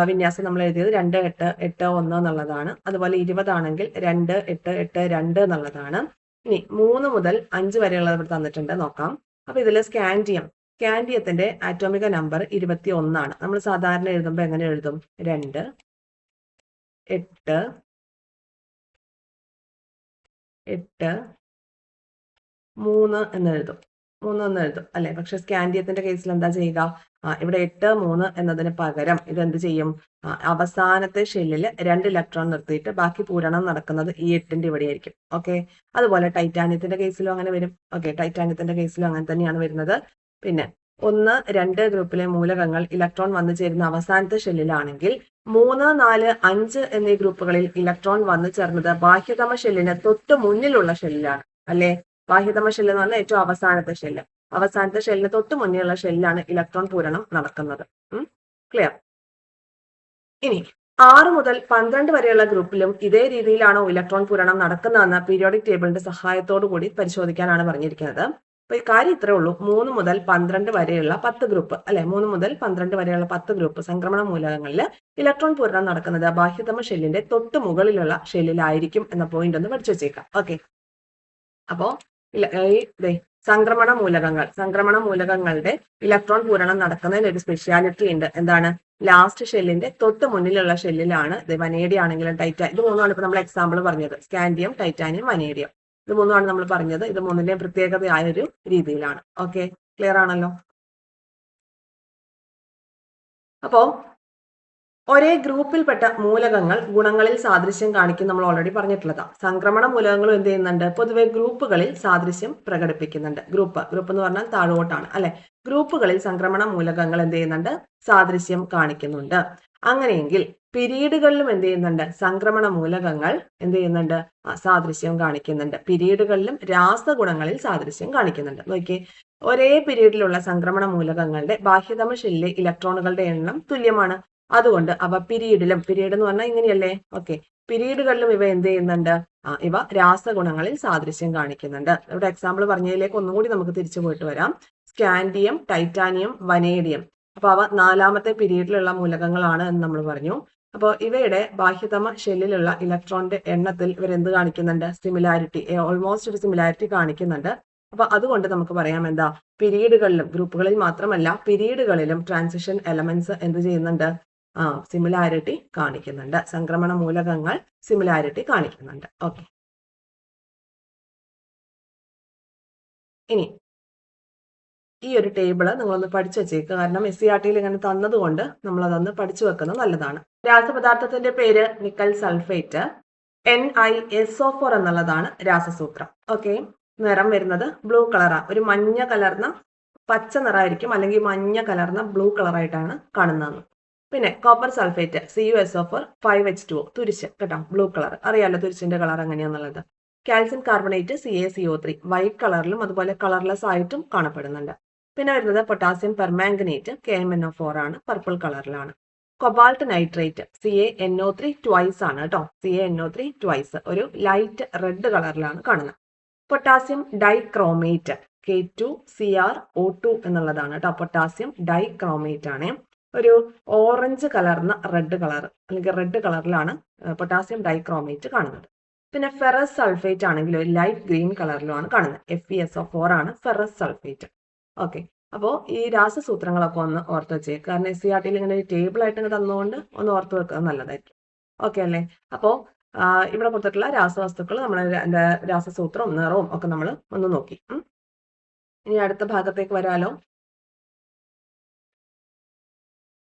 വിന്യാസം നമ്മൾ എഴുതിയത് 2, 8, 8, 1 എന്നുള്ളതാണ്. അതുപോലെ 20 ആണെങ്കിൽ 2, 8, 8, 2 എന്നുള്ളതാണ്. ഇനി 3 മുതൽ 5 വരെയുള്ളത് ഇവിടെ തന്നിട്ടുണ്ട്, നോക്കാം. അപ്പൊ ഇതിൽ സ്കാൻഡിയത്തിന്റെ ആറ്റോമിക നമ്പർ 21 ആണ്. നമ്മൾ സാധാരണ എഴുതുമ്പോൾ എങ്ങനെ എഴുതും? 2, 8, 8, 3 എന്ന് എഴുതും. 3 എന്ന് എഴുതും അല്ലെ. പക്ഷെ സ്കാൻഡിയത്തിന്റെ കേസിൽ എന്താ ചെയ്യുക? ഇവിടെ 8, 3 എന്നതിന് പകരം ഇതെന്ത് ചെയ്യും? അവസാനത്തെ ഷെല്ലിൽ 2 ഇലക്ട്രോൺ നിർത്തിയിട്ട് ബാക്കി പൂരണം നടക്കുന്നത് ഈ 8ന്റെ ഇവിടെ ആയിരിക്കും. ഓക്കെ. അതുപോലെ ടൈറ്റാനിയത്തിന്റെ കേസിലും അങ്ങനെ വരും. ഓക്കെ, ടൈറ്റാനിയത്തിന്റെ കേസിലും അങ്ങനെ തന്നെയാണ് വരുന്നത്. പിന്നെ 1, 2 ഗ്രൂപ്പിലെ മൂലകങ്ങൾ ഇലക്ട്രോൺ വന്നു ചേരുന്ന അവസാനത്തെ ഷെല്ലിലാണെങ്കിൽ 3, 4, 5 എന്നീ ഗ്രൂപ്പുകളിൽ ഇലക്ട്രോൺ വന്നു ചേർന്നത് ബാഹ്യതമ ഷെല്ലിന് തൊട്ട് മുന്നിലുള്ള ഷെല്ലിലാണ് അല്ലെ. ബാഹ്യതമ ഷെല്ല് എന്ന് പറഞ്ഞാൽ ഏറ്റവും അവസാനത്തെ ഷെല്ല്. അവസാനത്തെ ഷെല്ലിന് തൊട്ട് മുന്നിലുള്ള ഷെല്ലിലാണ് ഇലക്ട്രോൺ പൂരണം നടക്കുന്നത്. ക്ലിയർ? ഇനി 6 മുതൽ 12 വരെയുള്ള ഗ്രൂപ്പിലും ഇതേ രീതിയിലാണോ ഇലക്ട്രോൺ പൂരണം നടക്കുന്നതെന്ന് പീരിയോഡിക് ടേബിളിന്റെ സഹായത്തോടു കൂടി പരിശോധിക്കാനാണ് പറഞ്ഞിരിക്കുന്നത്. അപ്പൊ ഈ കാര്യം ഇത്രേ ഉള്ളൂ. 3 മുതൽ 12 വരെയുള്ള 10 ഗ്രൂപ്പ് അല്ലെ, 3 മുതൽ 12 വരെയുള്ള 10 ഗ്രൂപ്പ് സംക്രമണ മൂലകങ്ങളിൽ ഇലക്ട്രോൺ പൂരണം നടക്കുന്നത് ബാഹ്യതമ ഷെല്ലിന്റെ തൊട്ട് മുകളിലുള്ള ഷെല്ലിലായിരിക്കും എന്ന പോയിന്റ് ഒന്ന് പഠിച്ചു വെച്ചേക്കാം. ഓക്കെ. അപ്പോ ഈ സംക്രമണ മൂലകങ്ങളുടെ ഇലക്ട്രോൺ പൂരണം നടക്കുന്നതിന് ഒരു സ്പെഷ്യാലിറ്റി ഉണ്ട്. എന്താണ്? ലാസ്റ്റ് ഷെല്ലിന്റെ തൊട്ട് മുന്നിലുള്ള ഷെല്ലിലാണ്. വനേഡിയം ആണെങ്കിലും ടൈറ്റാനിയം, ഇത് മൂന്നുമാണ് ഇപ്പൊ നമ്മൾ എക്സാമ്പിൾ പറഞ്ഞത്. സ്കാൻഡിയം, ടൈറ്റാനിയം, വനേഡിയം, ഇത് മൂന്നുമാണ് നമ്മൾ പറഞ്ഞത്. ഇത് മൂന്നിന്റെയും പ്രത്യേകതയായ ഒരു രീതിയിലാണ്. ഓക്കെ, ക്ലിയർ ആണല്ലോ? അപ്പോ ഒരേ ഗ്രൂപ്പിൽപ്പെട്ട മൂലകങ്ങൾ ഗുണങ്ങളിൽ സാദൃശ്യം കാണിക്കും നമ്മൾ ഓൾറെഡി പറഞ്ഞിട്ടുള്ളതാ. സംക്രമണ മൂലകങ്ങളും എന്ത് ചെയ്യുന്നുണ്ട്? പൊതുവെ ഗ്രൂപ്പുകളിൽ സാദൃശ്യം പ്രകടിപ്പിക്കുന്നുണ്ട്. ഗ്രൂപ്പ് എന്ന് പറഞ്ഞാൽ താഴോട്ടാണ് അല്ലെ. ഗ്രൂപ്പുകളിൽ സംക്രമണ മൂലകങ്ങൾ എന്ത് ചെയ്യുന്നുണ്ട്? സാദൃശ്യം കാണിക്കുന്നുണ്ട്. അങ്ങനെയെങ്കിൽ പിരീഡുകളിലും എന്ത് ചെയ്യുന്നുണ്ട്? സംക്രമണ മൂലകങ്ങൾ എന്ത് ചെയ്യുന്നുണ്ട്? സാദൃശ്യം കാണിക്കുന്നുണ്ട്. പിരീഡുകളിലും രാസഗുണങ്ങളിൽ സാദൃശ്യം കാണിക്കുന്നുണ്ട്. നോക്കിയേ, ഒരേ പിരീഡിലുള്ള സംക്രമണ മൂലകങ്ങളുടെ ബാഹ്യതമ ഷെല്ലിലെ ഇലക്ട്രോണുകളുടെ എണ്ണം തുല്യമാണ്. അതുകൊണ്ട് അവ പീരീഡ് എന്ന് പറഞ്ഞാൽ ഇങ്ങനെയല്ലേ. ഓക്കെ, പീരീഡുകളിലും ഇവ എന്ത് ചെയ്യുന്നുണ്ട്? ഇവ രാസഗുണങ്ങളിൽ സാദൃശ്യം കാണിക്കുന്നുണ്ട്. ഇവിടെ എക്സാമ്പിൾ പറഞ്ഞതിലേക്ക് ഒന്നുകൂടി നമുക്ക് തിരിച്ചു പോയിട്ട് വരാം. സ്കാൻഡിയം, ടൈറ്റാനിയം, വനേഡിയം, അപ്പൊ അവ 4ാമത്തെ പീരീഡിലുള്ള മൂലകങ്ങളാണ് എന്ന് നമ്മൾ പറഞ്ഞു. അപ്പോൾ ഇവയുടെ ബാഹ്യതമ ഷെല്ലിലുള്ള ഇലക്ട്രോണിന്റെ എണ്ണത്തിൽ ഇവരെന്ത് കാണിക്കുന്നുണ്ട്? സിമിലാരിറ്റി, ഓൾമോസ്റ്റ് ഒരു സിമിലാരിറ്റി കാണിക്കുന്നുണ്ട്. അപ്പൊ അതുകൊണ്ട് നമുക്ക് പറയാം എന്താ? പീരീഡുകളിലും, ഗ്രൂപ്പുകളിൽ മാത്രമല്ല പീരീഡുകളിലും ട്രാൻസിഷൻ എലമെന്റ്സ് എന്ത് ചെയ്യുന്നുണ്ട്? സിമിലാരിറ്റി കാണിക്കുന്നുണ്ട്. സംക്രമണ മൂലകങ്ങൾ സിമിലാരിറ്റി കാണിക്കുന്നുണ്ട്. ഓക്കെ, ഇനി ഈ ഒരു ടേബിള് നിങ്ങളൊന്ന് പഠിച്ചു വെച്ചേക്കുക. കാരണം SCERT-യിൽ ഇങ്ങനെ തന്നതുകൊണ്ട് നമ്മൾ അതൊന്ന് പഠിച്ചു വെക്കുന്നത് നല്ലതാണ്. രാസപദാർത്ഥത്തിന്റെ പേര് നിക്കൽ സൾഫേറ്റ്. NiSO4 എന്നുള്ളതാണ് രാസസൂത്രം. ഓക്കെ, നിറം വരുന്നത് ബ്ലൂ കളറാ. ഒരു മഞ്ഞ കലർന്ന പച്ച നിറമായിരിക്കും, അല്ലെങ്കിൽ മഞ്ഞ കലർന്ന ബ്ലൂ കളറായിട്ടാണ് കാണുന്നത്. പിന്നെ കോപ്പർ സൾഫേറ്റ് CuSO4 5H2O, തുരിശ് കേട്ടോ, ബ്ലൂ കളർ. അറിയാലോ തുരിശിന്റെ കളർ എങ്ങനെയാന്നുള്ളത്. കാൽസ്യം കാർബണേറ്റ് CaCO3 വൈറ്റ് കളറിലും അതുപോലെ കളർലെസ് ആയിട്ടും കാണപ്പെടുന്നുണ്ട്. പിന്നെ വരുന്നത് പൊട്ടാസ്യം പെർമാംഗനേറ്റ് KMnO4 ആണ്, പർപ്പിൾ കളറിലാണ്. കൊബാൾട്ട് നൈട്രേറ്റ് CaNO3 ട്വൈസ് ആണ് കേട്ടോ, CaNO3 ട്വൈസ്, ഒരു ലൈറ്റ് റെഡ് കളറിലാണ് കാണുന്നത്. പൊട്ടാസ്യം ഡൈക്രോമേറ്റ് K2CrO2 എന്നുള്ളതാണ് കേട്ടോ. പൊട്ടാസ്യം ഡൈക്രോമേറ്റ് ആണ്, ഒരു ഓറഞ്ച് കലർന്ന റെഡ് കളർ അല്ലെങ്കിൽ റെഡ് കളറിലാണ് പൊട്ടാസ്യം ഡൈക്രോമേറ്റ് കാണുന്നത്. പിന്നെ ഫെറസ് സൾഫേറ്റ് ആണെങ്കിൽ ഒരു ലൈറ്റ് ഗ്രീൻ കളറിലുമാണ് കാണുന്നത്. FeSO4 ആണ് ഫെറസ് സൾഫേറ്റ്. ഓക്കെ, അപ്പോൾ ഈ രാസസൂത്രങ്ങളൊക്കെ ഒന്ന് ഓർത്ത് വെച്ചേക്കുക. കാരണം SCERT-യിൽ ഇങ്ങനെ ഒരു ടേബിൾ ആയിട്ട് ഇങ്ങനെ തന്നുകൊണ്ട് ഒന്ന് ഓർത്ത് വെക്കുന്നത് നല്ലതായിരിക്കും. ഓക്കെ അല്ലേ? അപ്പോൾ ഇവിടെ കൊടുത്തിട്ടുള്ള രാസവസ്തുക്കൾ നമ്മൾ രാസസൂത്രവും നിറവും ഒക്കെ നമ്മൾ ഒന്ന് നോക്കി. ഇനി അടുത്ത ഭാഗത്തേക്ക് വരാലോ.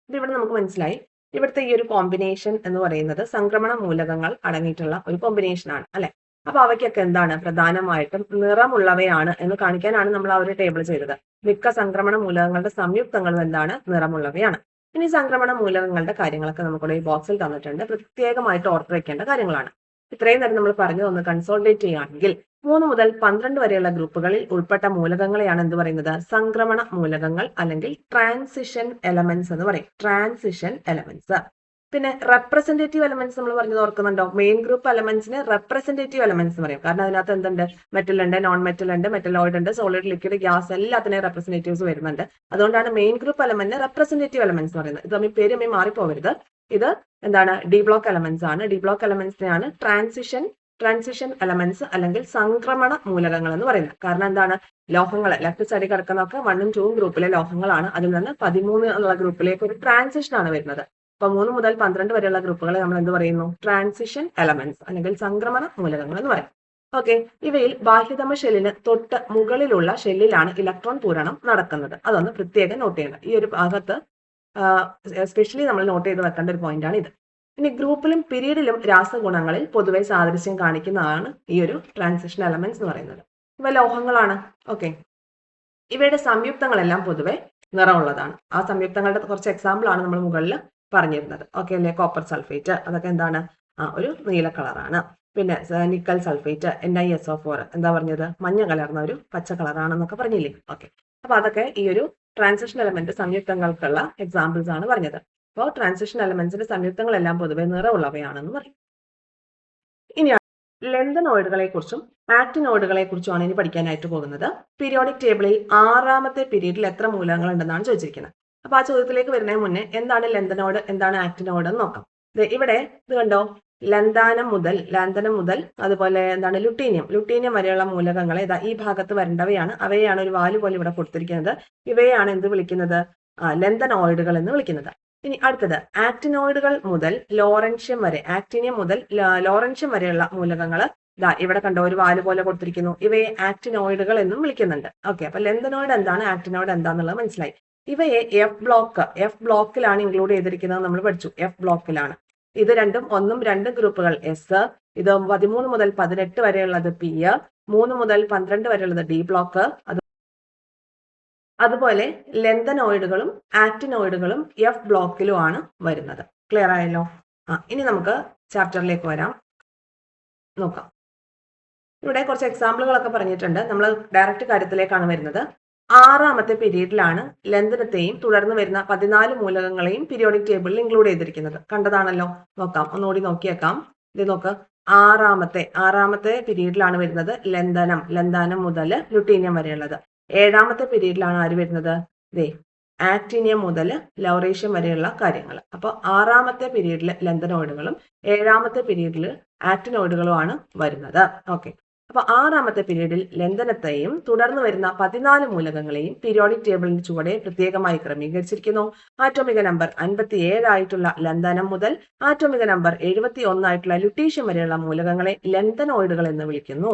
ഇവിടെ നമുക്ക് മനസ്സിലായി, ഇവിടുത്തെ ഈ ഒരു കോമ്പിനേഷൻ എന്ന് പറയുന്നത് സംക്രമണ മൂലകങ്ങൾ അടങ്ങിയിട്ടുള്ള ഒരു കോമ്പിനേഷൻ ആണ് അല്ലെ. അപ്പൊ അവയ്ക്കൊക്കെ എന്താണ്? പ്രധാനമായിട്ടും നിറമുള്ളവയാണ് എന്ന് കാണിക്കാനാണ് നമ്മൾ ആ ഒരു ടേബിൾ ചെയ്തത്. മിക്ക സംക്രമണ മൂലകങ്ങളുടെ സംയുക്തങ്ങളും എന്താണ്? നിറമുള്ളവയാണ്. ഇനി സംക്രമണ മൂലകങ്ങളുടെ കാര്യങ്ങളൊക്കെ നമുക്കിവിടെ ഈ ബോക്സിൽ തന്നിട്ടുണ്ട്. പ്രത്യേകമായിട്ട് ഓർത്ത് വെക്കേണ്ട കാര്യങ്ങളാണ്. ഇത്രയും നേരം നമ്മൾ പറഞ്ഞു ഒന്ന് കൺസോൾട്ടേറ്റ് ചെയ്യുകയാണെങ്കിൽ 3 മുതൽ 12 വരെയുള്ള ഗ്രൂപ്പുകളിൽ ഉൾപ്പെട്ട മൂലകങ്ങളെയാണ് എന്ത് പറയുന്നത്? സംക്രമണ മൂലകങ്ങൾ അല്ലെങ്കിൽ ട്രാൻസിഷൻ എലമെന്റ്സ് എന്ന് പറയും. Transition elements. പിന്നെ റെപ്രസെന്റേറ്റീവ് എലമെന്റ്സ് നമ്മൾ പറഞ്ഞത് ഓർക്കുന്നുണ്ടോ? മെയിൻ ഗ്രൂപ്പ് എലമെന്റ്സിന് റെപ്രസെന്റേറ്റീവ് എലമെന്റ്സ് എന്ന് പറയും. കാരണം അതിനകത്ത് എന്തുണ്ട്? മെറ്റൽ ഉണ്ട്, നോൺ മെറ്റൽ ഉണ്ട്, മെറ്റലോയിഡ് ഉണ്ട്, സോളിഡ്, ലിക്വിഡ്, ഗ്യാസ് എല്ലാത്തിനെയും റെപ്രസെന്റേറ്റീവ്സ് വരുന്നുണ്ട്. അതുകൊണ്ടാണ് മെയിൻ ഗ്രൂപ്പ് എലമെന്റിന് റെപ്രസെന്റേറ്റീവ് എലമെന്റ്സ് എന്ന് പറയുന്നത്. ഇത് തമ്മിൽ പേര് തമ്മിൽ മാറിപ്പോകരുത്. ഇത് എന്താണ്? ഡി ബ്ലോക്ക് എലമെന്റ്സ് ആണ്. ഡി ബ്ലോക്ക് എലമെന്റ്സിനെയാണ് ട്രാൻസിഷൻ എലമെന്റ്സ് അല്ലെങ്കിൽ സംക്രമണ മൂലകങ്ങൾ എന്ന് പറയുന്നത്. കാരണം എന്താണ്? ലോഹങ്ങൾ ലെഫ്റ്റ് സൈഡിൽ കിടക്കുന്നതൊക്കെ 1ഉം 2ഉം ഗ്രൂപ്പിലെ ലോഹങ്ങളാണ്. അതിൽ നിന്ന് 13 എന്നുള്ള ഗ്രൂപ്പിലേക്ക് ഒരു ട്രാൻസിഷൻ ആണ് വരുന്നത്. അപ്പൊ 3 മുതൽ 12 വരെയുള്ള ഗ്രൂപ്പുകളെ നമ്മൾ എന്ത് പറയുന്നു? ട്രാൻസിഷൻ എലമെന്റ്സ് അല്ലെങ്കിൽ സംക്രമണ മൂലകങ്ങൾ എന്ന് പറയും. ഓക്കെ, ഇവയിൽ ബാഹ്യതമ ഷെല്ലിന് തൊട്ട് മുകളിലുള്ള ഷെല്ലിലാണ് ഇലക്ട്രോൺ പൂരണം നടക്കുന്നത്. അതൊന്ന് പ്രത്യേകം നോട്ട് ചെയ്യണം. ഈ ഒരു ഭാഗത്ത് എസ്പെഷ്യലി നമ്മൾ നോട്ട് ചെയ്ത് വെക്കേണ്ട ഒരു പോയിന്റ് ആണ് ഇത്. ഇനി ഗ്രൂപ്പിലും പിരീഡിലും രാസഗുണങ്ങളിൽ പൊതുവെ സാദൃശ്യം കാണിക്കുന്നതാണ് ഈ ഒരു ട്രാൻസിഷൻ എലമെന്റ്സ് എന്ന് പറയുന്നത്. ഇവ ലോഹങ്ങളാണ്. ഓക്കെ, ഇവയുടെ സംയുക്തങ്ങളെല്ലാം പൊതുവെ നിറമുള്ളതാണ്. ആ സംയുക്തങ്ങളുടെ കുറച്ച് എക്സാമ്പിൾ ആണ് നമ്മൾ മുകളിൽ പറഞ്ഞിരുന്നത്. ഓക്കെ അല്ലേ? കോപ്പർ സൾഫേറ്റ്, അതൊക്കെ എന്താണ്? ഒരു നീല കളറാണ്. പിന്നെ നിക്കൽ സൾഫേറ്റ് NiSO4 എന്താ പറഞ്ഞത്? മഞ്ഞ കലർന്ന ഒരു പച്ച കളറാണെന്നൊക്കെ പറഞ്ഞില്ലേ? ഓക്കെ, അപ്പൊ അതൊക്കെ ഈ ഒരു ട്രാൻസിഷൻ എലമെന്റ് സംയുക്തങ്ങൾക്കുള്ള എക്സാമ്പിൾസ് ആണ് പറഞ്ഞത്. അപ്പോൾ ട്രാൻസിഷൻ എലമെന്റ്സിന്റെ സംയുക്തങ്ങളെല്ലാം പൊതുവെ നിറമുള്ളവയാണെന്ന് പറയും. ഇനി ലെന്തനോയിഡുകളെ കുറിച്ചും ആക്ടിനോയിഡുകളെ കുറിച്ചുമാണ് ഇനി പഠിക്കാനായിട്ട് പോകുന്നത്. പീരിയോഡിക് ടേബിളിൽ 6ാമത്തെ പീരീഡിൽ എത്ര മൂലകങ്ങൾ ഉണ്ടെന്നാണ് ചോദിച്ചിരിക്കുന്നത്. അപ്പൊ ആ ചോദ്യത്തിലേക്ക് വരുന്നതിന് മുന്നേ എന്താണ് ലെന്തനോയിഡ്, എന്താണ് ആക്ടിനോയിഡ് എന്ന് നോക്കാം. ഇവിടെ ഇത് കണ്ടോ? ലാന്തനം മുതൽ അതുപോലെ എന്താണ് ലുട്ടീനിയം വരെയുള്ള മൂലകങ്ങളെ ഇതാ ഈ ഭാഗത്ത് വരേണ്ടവയാണ്. അവയെയാണ് ഒരു വാല് പോലെ ഇവിടെ കൊടുത്തിരിക്കുന്നത്. ഇവയെയാണ് എന്ത് വിളിക്കുന്നത്? ലെന്തനോയിഡുകൾ എന്ന് വിളിക്കുന്നത്. ഇനി അടുത്തത് ആക്ടിനോയിഡുകൾ മുതൽ ലോറൻഷ്യം വരെ, ആക്ടീനിയം മുതൽ ലോറൻഷ്യം വരെയുള്ള മൂലകങ്ങൾ ഇതാ ഇവിടെ കണ്ടോ ഒരു വാല് പോലെ കൊടുത്തിരിക്കുന്നു. ഇവയെ ആക്ടിനോയിഡുകൾ എന്നും വിളിക്കുന്നുണ്ട്. ഓക്കെ, അപ്പൊ ലെന്തനോയിഡ് എന്താണ്, ആക്ടിനോയിഡ് എന്താന്നുള്ളത് മനസ്സിലായി. ഇവയെ എഫ് ബ്ലോക്കിലാണ് ഇൻക്ലൂഡ് ചെയ്തിരിക്കുന്നത് നമ്മൾ പഠിച്ചു. എഫ് ബ്ലോക്കിലാണ്. ഇത് രണ്ടും 1ഉം 2ഉം ഗ്രൂപ്പുകൾ എസ്, ഇത് 13 മുതൽ 18 വരെയുള്ളത് പി, 3 മുതൽ 12 വരെയുള്ളത് ഡി ബ്ലോക്ക്. അതുപോലെ ലെന്തനോയിഡുകളും ആക്ടിനോയിഡുകളും എഫ് ബ്ലോക്കിലുമാണ് വരുന്നത്. ക്ലിയർ ആയല്ലോ? ഇനി നമുക്ക് ചാപ്റ്ററിലേക്ക് വരാം, നോക്കാം. ഇവിടെ കുറച്ച് എക്സാമ്പിളുകളൊക്കെ പറഞ്ഞിട്ടുണ്ട്. നമ്മൾ ഡയറക്റ്റ് കാര്യത്തിലേക്കാണ് വരുന്നത്. 6ാമത്തെ പീരീഡിലാണ് ലെന്തനത്തെയും തുടർന്ന് വരുന്ന 14 മൂലകങ്ങളെയും പീരിയോഡിക് ടേബിളിൽ ഇൻക്ലൂഡ് ചെയ്തിരിക്കുന്നത്. കണ്ടതാണല്ലോ? നോക്കാം, ഒന്നുകൂടി നോക്കിയേക്കാം. ഇത് നോക്ക്, ആറാമത്തെ പീരീഡിലാണ് വരുന്നത് ലെന്താനം മുതൽ ലുട്ടീനിയം വരെയുള്ളത്. 7ാമത്തെ പീരീഡിലാണ് ആര് വരുന്നത്? ആക്ടീനിയം മുതൽ ലൗറേഷ്യം വരെയുള്ള കാര്യങ്ങൾ. അപ്പൊ 6ാമത്തെ പീരീഡിൽ ലെന്തനോയിഡുകളും 7ാമത്തെ പീരീഡിൽ ആക്ടിനോയിഡുകളുമാണ് വരുന്നത്. ഓക്കെ, അപ്പൊ 6ാമത്തെ പീരീഡിൽ ലെന്തനത്തെയും തുടർന്ന് വരുന്ന 14 മൂലകങ്ങളെയും പീരിയോഡിക് ടേബിളിന് ചുവടെ പ്രത്യേകമായി ക്രമീകരിച്ചിരിക്കുന്നു. ആറ്റോമിക നമ്പർ 57 ആയിട്ടുള്ള ലെന്തനം മുതൽ ആറ്റോമിക നമ്പർ 71 ആയിട്ടുള്ള ലുട്ടീഷ്യം വരെയുള്ള മൂലകങ്ങളെ ലെന്തനോയിഡുകൾ എന്ന് വിളിക്കുന്നു.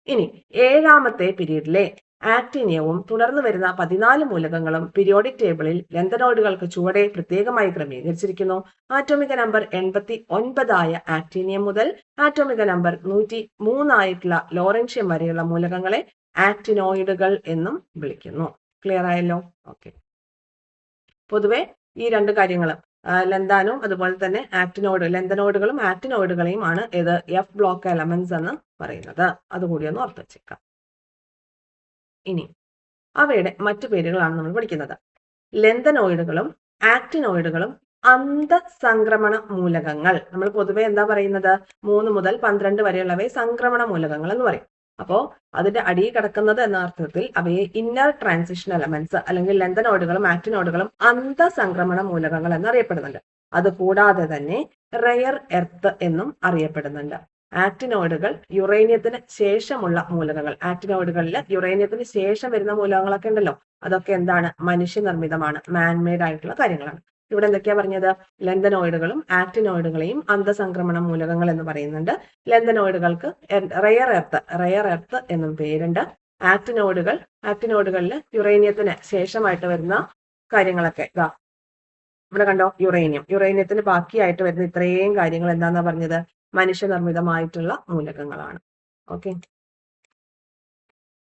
ഇനി 7ാമത്തെ പീരീഡിലെ ആക്ടീനിയവും തുടർന്ന് വരുന്ന 14 മൂലകങ്ങളും പീരിയോഡിക് ടേബിളിൽ ലെന്തനോയിഡുകൾക്ക് ചുവടെ പ്രത്യേകമായി ക്രമീകരിച്ചിരിക്കുന്നു. ആറ്റോമിക നമ്പർ 89 ആയ ആക്ടീനിയം മുതൽ ആറ്റോമിക നമ്പർ 103 ആയിട്ടുള്ള ലോറൻഷ്യം വരെയുള്ള മൂലകങ്ങളെ ആക്ടിനോയിഡുകൾ എന്നും വിളിക്കുന്നു. ക്ലിയർ ആയല്ലോ? ഓക്കെ, പൊതുവെ ഈ രണ്ട് കാര്യങ്ങളും ലെന്താനും അതുപോലെ തന്നെ ലെന്തനോയിഡുകളും ആക്ടിനോയിഡുകളെയും ആണ് ഇത് എഫ് ബ്ലോക്ക് എലമെന്റ്സ് എന്ന് പറയുന്നത്. അതുകൂടി ഒന്ന് ഓർത്ത് വെച്ചേക്കാം. ഇനി അവയുടെ മറ്റു പേരുകളാണ് നമ്മൾ പഠിക്കുന്നത്. ലെന്തനോയിഡുകളും ആക്ടിനോയിഡുകളും അന്തസംക്രമണ മൂലകങ്ങൾ. നമ്മൾ പൊതുവെ എന്താ പറയുന്നത്? 3 മുതൽ 12 വരെയുള്ളവയെ സംക്രമണ മൂലകങ്ങൾ എന്ന് പറയും. അപ്പോ അതിന്റെ അടിയിൽ കിടക്കുന്നത് എന്ന അർത്ഥത്തിൽ അവയെ ഇന്നർ ട്രാൻസിഷൻ എലമെന്റ്സ് അല്ലെങ്കിൽ ലെന്തനോയിഡുകളും ആക്ടിനോയിഡുകളും അന്തസംക്രമണ മൂലകങ്ങൾ എന്നറിയപ്പെടുന്നുണ്ട്. അതുകൂടാതെ തന്നെ റെയർ എർത്ത് എന്നും അറിയപ്പെടുന്നുണ്ട്. ആക്ടിനോയിഡുകൾ യുറേനിയത്തിന് ശേഷമുള്ള മൂലകങ്ങൾ. ആക്ടിനോയിഡുകളിൽ യുറേനിയത്തിന് ശേഷം വരുന്ന മൂലകങ്ങളൊക്കെ ഉണ്ടല്ലോ, അതൊക്കെ എന്താണ്? മനുഷ്യനിർമ്മിതമാണ്, മാൻമെയ്ഡ് ആയിട്ടുള്ള കാര്യങ്ങളാണ്. ഇവിടെ എന്തൊക്കെയാ പറഞ്ഞത്? ലെന്തനോയിഡുകളും ആക്ടിനോയിഡുകളെയും അന്തസംക്രമണ മൂലകങ്ങൾ എന്ന് പറയുന്നുണ്ട്. ലെന്തനോയിഡുകൾക്ക് റെയർ എർത്ത് എന്നും പേരുണ്ട്. ആക്ടിനോയിഡുകളിൽ യുറേനിയത്തിന് ശേഷമായിട്ട് വരുന്ന കാര്യങ്ങളൊക്കെ ഇതാ ഇവിടെ കണ്ടോ, യുറേനിയത്തിന് ബാക്കിയായിട്ട് വരുന്ന ഇത്രയും കാര്യങ്ങൾ എന്താന്നാ പറഞ്ഞത്? മനുഷ്യനിർമ്മിതമായിട്ടുള്ള മൂലകങ്ങളാണ്. ഓക്കെ,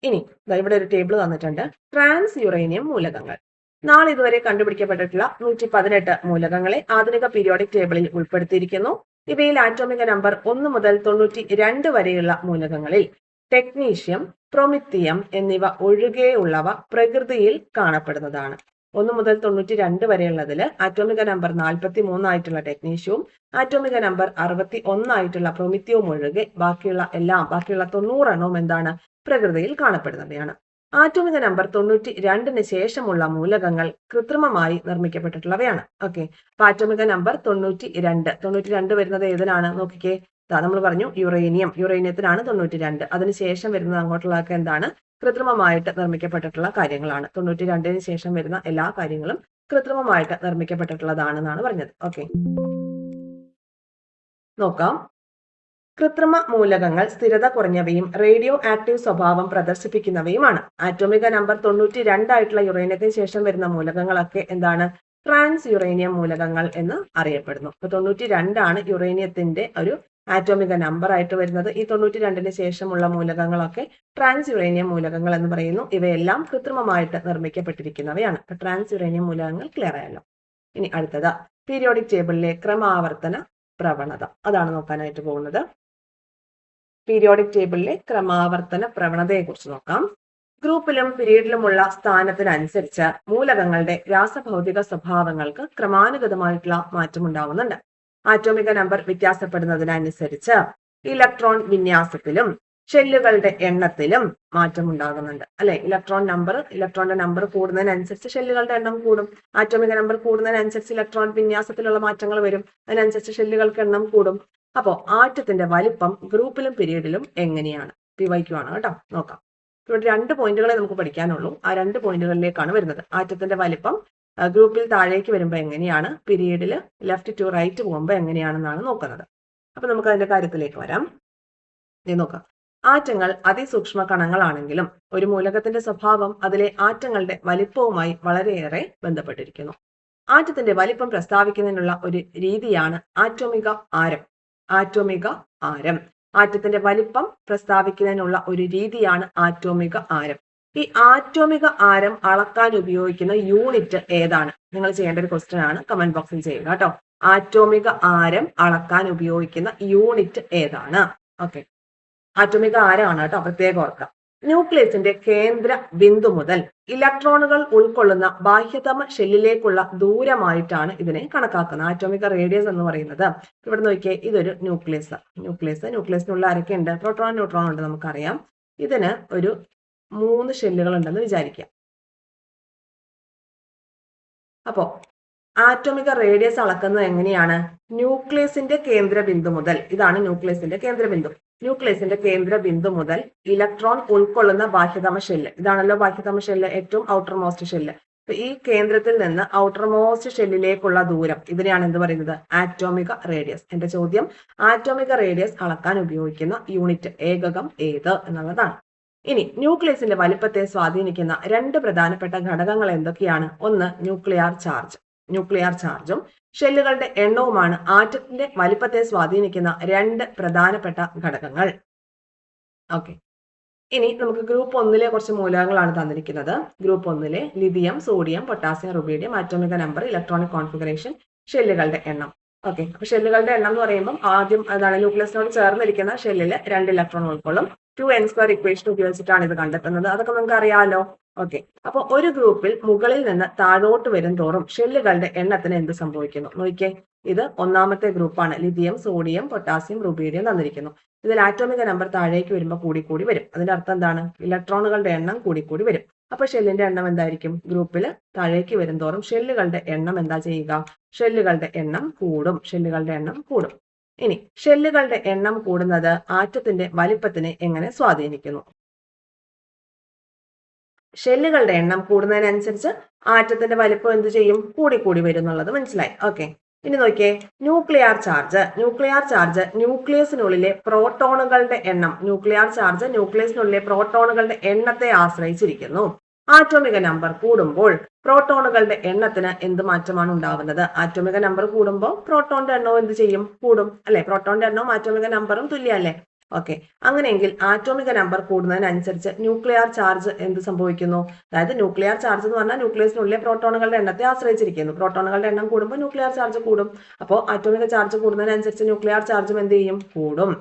ഇനി ഇവിടെ ഒരു ടേബിൾ തന്നിട്ടുണ്ട്. ട്രാൻസ് യുറേനിയം മൂലകങ്ങൾ. നാളെ ഇതുവരെ കണ്ടുപിടിക്കപ്പെട്ടിട്ടുള്ള 118 മൂലകങ്ങളെ ആധുനിക പീരിയോഡിക് ടേബിളിൽ ഉൾപ്പെടുത്തിയിരിക്കുന്നു. ഇവയിൽ ആറ്റോമിക നമ്പർ 1 മുതൽ 92 വരെയുള്ള മൂലകങ്ങളിൽ ടെക്നീഷ്യം, പ്രൊമിത്തിയം എന്നിവ ഒഴികെയുള്ളവ പ്രകൃതിയിൽ കാണപ്പെടുന്നതാണ്. 1 മുതൽ 92 വരെയുള്ളതിൽ ആറ്റോമിക നമ്പർ 43 ആയിട്ടുള്ള ടെക്നീഷ്യവും ആറ്റോമിക നമ്പർ 61 ആയിട്ടുള്ള പ്രൊമിത്തിയവും ഒഴികെ ബാക്കിയുള്ള 90 എണ്ണവും എന്താണ്? പ്രകൃതിയിൽ കാണപ്പെടുന്നവയാണ്. ആറ്റോമിക നമ്പർ 92 ശേഷമുള്ള മൂലകങ്ങൾ കൃത്രിമമായി നിർമ്മിക്കപ്പെട്ടിട്ടുള്ളവയാണ്. ഓക്കെ, അപ്പൊ ആറ്റോമിക നമ്പർ 92 വരുന്നത് ഏതിനാണ്? നോക്കിക്കേ, നമ്മൾ പറഞ്ഞു യുറേനിയത്തിനാണ് 92. അതിനുശേഷം വരുന്നത് അങ്ങോട്ടുള്ളതൊക്കെ എന്താണ്? കൃത്രിമമായിട്ട് നിർമ്മിക്കപ്പെട്ടിട്ടുള്ള കാര്യങ്ങളാണ്. 92 ശേഷം വരുന്ന എല്ലാ കാര്യങ്ങളും കൃത്രിമമായിട്ട് നിർമ്മിക്കപ്പെട്ടിട്ടുള്ളതാണെന്നാണ് പറഞ്ഞത്. ഓക്കെ, നോക്കാം. കൃത്രിമ മൂലകങ്ങൾ സ്ഥിരത കുറഞ്ഞവയും റേഡിയോ ആക്റ്റീവ് സ്വഭാവം പ്രദർശിപ്പിക്കുന്നവയുമാണ്. ആറ്റോമിക നമ്പർ 92 ആയിട്ടുള്ള യുറേനിയത്തിന് ശേഷം വരുന്ന മൂലകങ്ങളൊക്കെ എന്താണ്? ട്രാൻസ് യുറേനിയം മൂലകങ്ങൾ എന്ന് അറിയപ്പെടുന്നു. അപ്പൊ 92 ആണ് യുറേനിയത്തിന്റെ ഒരു ആറ്റോമിക നമ്പർ ആയിട്ട് വരുന്നത്. ഈ 92 ശേഷമുള്ള മൂലകങ്ങളൊക്കെ ട്രാൻസ് യുറേനിയം മൂലകങ്ങൾ എന്ന് പറയുന്നു. ഇവയെല്ലാം കൃത്രിമമായിട്ട് നിർമ്മിക്കപ്പെട്ടിരിക്കുന്നവയാണ്. അപ്പൊ ട്രാൻസ് യുറേനിയം മൂലകങ്ങൾ ക്ലിയർ ആയല്ലോ. ഇനി അടുത്തത് പീരിയോഡിക് ടേബിളിലെ ക്രമാവർത്തന പ്രവണത, അതാണ് നോക്കാനായിട്ട് പോകുന്നത്. പീരിയോഡിക് ടേബിളിലെ ക്രമാവർത്തന പ്രവണതയെ കുറിച്ച് നോക്കാം. ഗ്രൂപ്പിലും പീരീഡിലുമുള്ള സ്ഥാനത്തിനനുസരിച്ച് മൂലകങ്ങളുടെ രാസഭൗതിക സ്വഭാവങ്ങൾക്ക് ക്രമാനുഗതമായിട്ടുള്ള മാറ്റം ഉണ്ടാവുന്നുണ്ട്. ആറ്റോമിക നമ്പർ വ്യത്യാസപ്പെടുന്നതിനനുസരിച്ച് ഇലക്ട്രോൺ വിന്യാസത്തിലും ഷെല്ലുകളുടെ എണ്ണത്തിലും മാറ്റം ഉണ്ടാകുന്നുണ്ട്. അല്ലെ, ഇലക്ട്രോണിന്റെ നമ്പർ കൂടുന്നതിനനുസരിച്ച് ഷെല്ലുകളുടെ എണ്ണം കൂടും. ആറ്റോമിക നമ്പർ കൂടുന്നതിനനുസരിച്ച് ഇലക്ട്രോൺ വിന്യാസത്തിലുള്ള മാറ്റങ്ങൾ വരും. അതിനനുസരിച്ച് ഷെല്ലുകൾക്ക് എണ്ണം കൂടും. അപ്പോ ആറ്റത്തിന്റെ വലിപ്പം ഗ്രൂപ്പിലും പീരീഡിലും എങ്ങനെയാണ്? PYQ ആണ് കേട്ടോ. നോക്കാം. ഇവിടെ 2 പോയിന്റുകളെ നമുക്ക് പഠിക്കാനുള്ളൂ. ആ 2 പോയിന്റുകളിലേക്കാണ് വരുന്നത്. ആറ്റത്തിന്റെ വലിപ്പം ഗ്രൂപ്പിൽ താഴേക്ക് വരുമ്പോൾ എങ്ങനെയാണ്, പീരീഡിൽ ലെഫ്റ്റ് ടു റൈറ്റ് പോകുമ്പോൾ എങ്ങനെയാണെന്നാണ് നോക്കുന്നത്. അപ്പൊ നമുക്ക് അതിന്റെ കാര്യത്തിലേക്ക് വരാം. നോക്കാം. ആറ്റങ്ങൾ അതിസൂക്ഷ്മ കണങ്ങളാണെങ്കിലും ഒരു മൂലകത്തിന്റെ സ്വഭാവം അതിലെ ആറ്റങ്ങളുടെ വലിപ്പവുമായി വളരെയേറെ ബന്ധപ്പെട്ടിരിക്കുന്നു. ആറ്റത്തിന്റെ വലിപ്പം പ്രസ്താവിക്കുന്നതിനുള്ള ഒരു രീതിയാണ് ആറ്റോമിക ആരം. ആറ്റത്തിന്റെ വലിപ്പം പ്രസ്താവിക്കുന്നതിനുള്ള ഒരു രീതിയാണ് ആറ്റോമിക ആരം. ഈ ആറ്റോമിക ആരം അളക്കാൻ ഉപയോഗിക്കുന്ന യൂണിറ്റ് ഏതാണ്? നിങ്ങൾ ചെയ്യേണ്ട ഒരു ക്വസ്റ്റ്യൻ ആണ്. കമന്റ് ബോക്സിൽ ചെയ്യുക കേട്ടോ. ആറ്റോമിക ആരം അളക്കാൻ ഉപയോഗിക്കുന്ന യൂണിറ്റ് ഏതാണ്? ഓക്കെ, ആറ്റോമിക ആരമാണ് കേട്ടോ, പ്രത്യേകം ഓർക്കാം. ന്യൂക്ലിയസിന്റെ കേന്ദ്ര ബിന്ദു മുതൽ ഇലക്ട്രോണുകൾ ഉൾക്കൊള്ളുന്ന ബാഹ്യതമ ഷെല്ലിലേക്കുള്ള ദൂരമായിട്ടാണ് ഇതിനെ കണക്കാക്കുന്നത്. ആറ്റോമിക റേഡിയസ് എന്ന് പറയുന്നത്, ഇവിടെ നോക്കിയേ, ഇതൊരു ന്യൂക്ലിയസിനുള്ള ആരൊക്കെ ഉണ്ട്? പ്രോട്ടോൺ, ന്യൂട്രോൺ ഉണ്ട്, നമുക്കറിയാം. ഇതിന് ഒരു 3 ഷെല്ലുകൾ ഉണ്ടെന്ന് വിചാരിക്കാം. അപ്പോ ആറ്റോമിക റേഡിയസ് അളക്കുന്നത് എങ്ങനെയാണ്? ന്യൂക്ലിയസിന്റെ കേന്ദ്ര ബിന്ദു മുതൽ, ഇതാണ് ന്യൂക്ലിയസിന്റെ കേന്ദ്ര ബിന്ദു മുതൽ ഇലക്ട്രോൺ ഉൾക്കൊള്ളുന്ന ബാഹ്യതമ ഷെല്ല്, ഇതാണല്ലോ ബാഹ്യതമ ഷെല്ല്, ഏറ്റവും ഔട്ടർ മോസ്റ്റ് ഷെല്ല്. അപ്പൊ ഈ കേന്ദ്രത്തിൽ നിന്ന് ഔട്ടർ മോസ്റ്റ് ഷെല്ലിലേക്കുള്ള ദൂരം, ഇതിനെയാണ് എന്ത് പറയുന്നത്? ആറ്റോമിക റേഡിയസ്. എന്റെ ചോദ്യം, ആറ്റോമിക റേഡിയസ് അളക്കാൻ ഉപയോഗിക്കുന്ന യൂണിറ്റ്, ഏകകം ഏത് എന്നുള്ളതാണ്. ഇനി ന്യൂക്ലിയസിന്റെ വലിപ്പത്തെ സ്വാധീനിക്കുന്ന 2 പ്രധാനപ്പെട്ട ഘടകങ്ങൾ എന്തൊക്കെയാണ്? ഒന്ന് ന്യൂക്ലിയർ ചാർജും ഷെല്ലുകളുടെ എണ്ണവുമാണ് ആറ്റത്തിന്റെ വലിപ്പത്തെ സ്വാധീനിക്കുന്ന 2 പ്രധാനപ്പെട്ട ഘടകങ്ങൾ. ഓക്കെ, ഇനി നമുക്ക് ഗ്രൂപ്പ് 1 കുറച്ച് മൂലകങ്ങളാണ് തന്നിരിക്കുന്നത്. Group 1 lithium, sodium, potassium, rubidium, atomic number, electronic configuration, ഷെല്ലുകളുടെ എണ്ണം. ഓക്കെ, അപ്പൊ ഷെല്ലുകളുടെ എണ്ണം എന്ന് പറയുമ്പോൾ ആദ്യം അതാണ് ന്യൂക്ലിയസിനോട് ചേർന്നിരിക്കുന്ന ഷെല്ലിൽ 2 ഇലക്ട്രോൺ ഉൾക്കൊള്ളും. 2n² ഇക്വേഷൻ ഉപയോഗിച്ചിട്ടാണ് ഇത് കണ്ടെത്തുന്നത്. അതൊക്കെ നമുക്ക് അറിയാമല്ലോ. ഓക്കെ, അപ്പൊ ഒരു ഗ്രൂപ്പിൽ മുകളിൽ നിന്ന് താഴോട്ട് വരും തോറും ഷെല്ലുകളുടെ എണ്ണത്തിന് എന്ത് സംഭവിക്കുന്നു? നോക്കിയേ, ഇത് 1ാമത്തെ ഗ്രൂപ്പാണ്. ലിഥിയം, സോഡിയം, പൊട്ടാസ്യം, റുബീഡിയം തന്നിരിക്കുന്നു. ഇതിൽ ആറ്റോമിക നമ്പർ താഴേക്ക് വരുമ്പോൾ കൂടി വരും. അതിന്റെ അർത്ഥം എന്താണ്? ഇലക്ട്രോണുകളുടെ എണ്ണം കൂടി വരും. അപ്പൊ ഷെല്ലിന്റെ എണ്ണം എന്തായിരിക്കും? ഗ്രൂപ്പിൽ താഴേക്ക് വരും തോറും ഷെല്ലുകളുടെ എണ്ണം എന്താ ചെയ്യുക? ഷെല്ലുകളുടെ എണ്ണം കൂടും. ഇനി ഷെല്ലുകളുടെ എണ്ണം കൂടുന്നത് ആറ്റത്തിന്റെ വലിപ്പത്തിനെ എങ്ങനെ സ്വാധീനിക്കുന്നു? ഷെല്ലുകളുടെ എണ്ണം കൂടുന്നതിനനുസരിച്ച് ആറ്റത്തിന്റെ വലിപ്പം എന്ത് ചെയ്യും? കൂടി വരും എന്നുള്ളത് മനസ്സിലായി. ഓക്കെ, ഇനി നോക്കിയേ, ന്യൂക്ലിയർ ചാർജ് ന്യൂക്ലിയസിനുള്ളിലെ പ്രോട്ടോണുകളുടെ എണ്ണത്തെ ആശ്രയിച്ചിരിക്കുന്നു. ആറ്റോമിക നമ്പർ കൂടുമ്പോൾ പ്രോട്ടോണുകളുടെ എണ്ണത്തിന് എന്ത് മാറ്റമാണ് ഉണ്ടാവുന്നത്? ആറ്റോമിക നമ്പർ കൂടുമ്പോൾ പ്രോട്ടോണിന്റെ എണ്ണവും എന്ത് ചെയ്യും? കൂടും അല്ലെ? പ്രോട്ടോണിന്റെ എണ്ണവും ആറ്റോമിക നമ്പറും തുല്യമല്ലേ? ഓക്കെ, അങ്ങനെയെങ്കിൽ ആറ്റോമിക നമ്പർ കൂടുന്നതിനനുസരിച്ച് ന്യൂക്ലിയർ ചാർജ് എന്ത് സംഭവിക്കുന്നു? അതായത് ന്യൂക്ലിയർ ചാർജ് എന്ന് പറഞ്ഞാൽ ന്യൂക്ലിയസിനുള്ളിലെ പ്രോട്ടോണുകളുടെ എണ്ണത്തെ ആശ്രയിച്ചിരിക്കുന്നു. പ്രോട്ടോണുകളുടെ എണ്ണം കൂടുമ്പോൾ ന്യൂക്ലിയർ ചാർജ് കൂടും. അപ്പോൾ ആറ്റോമിക ചാർജ് കൂടുന്നതിനനുസരിച്ച് ന്യൂക്ലിയർ ചാർജും എന്ത് ചെയ്യും? കൂടും.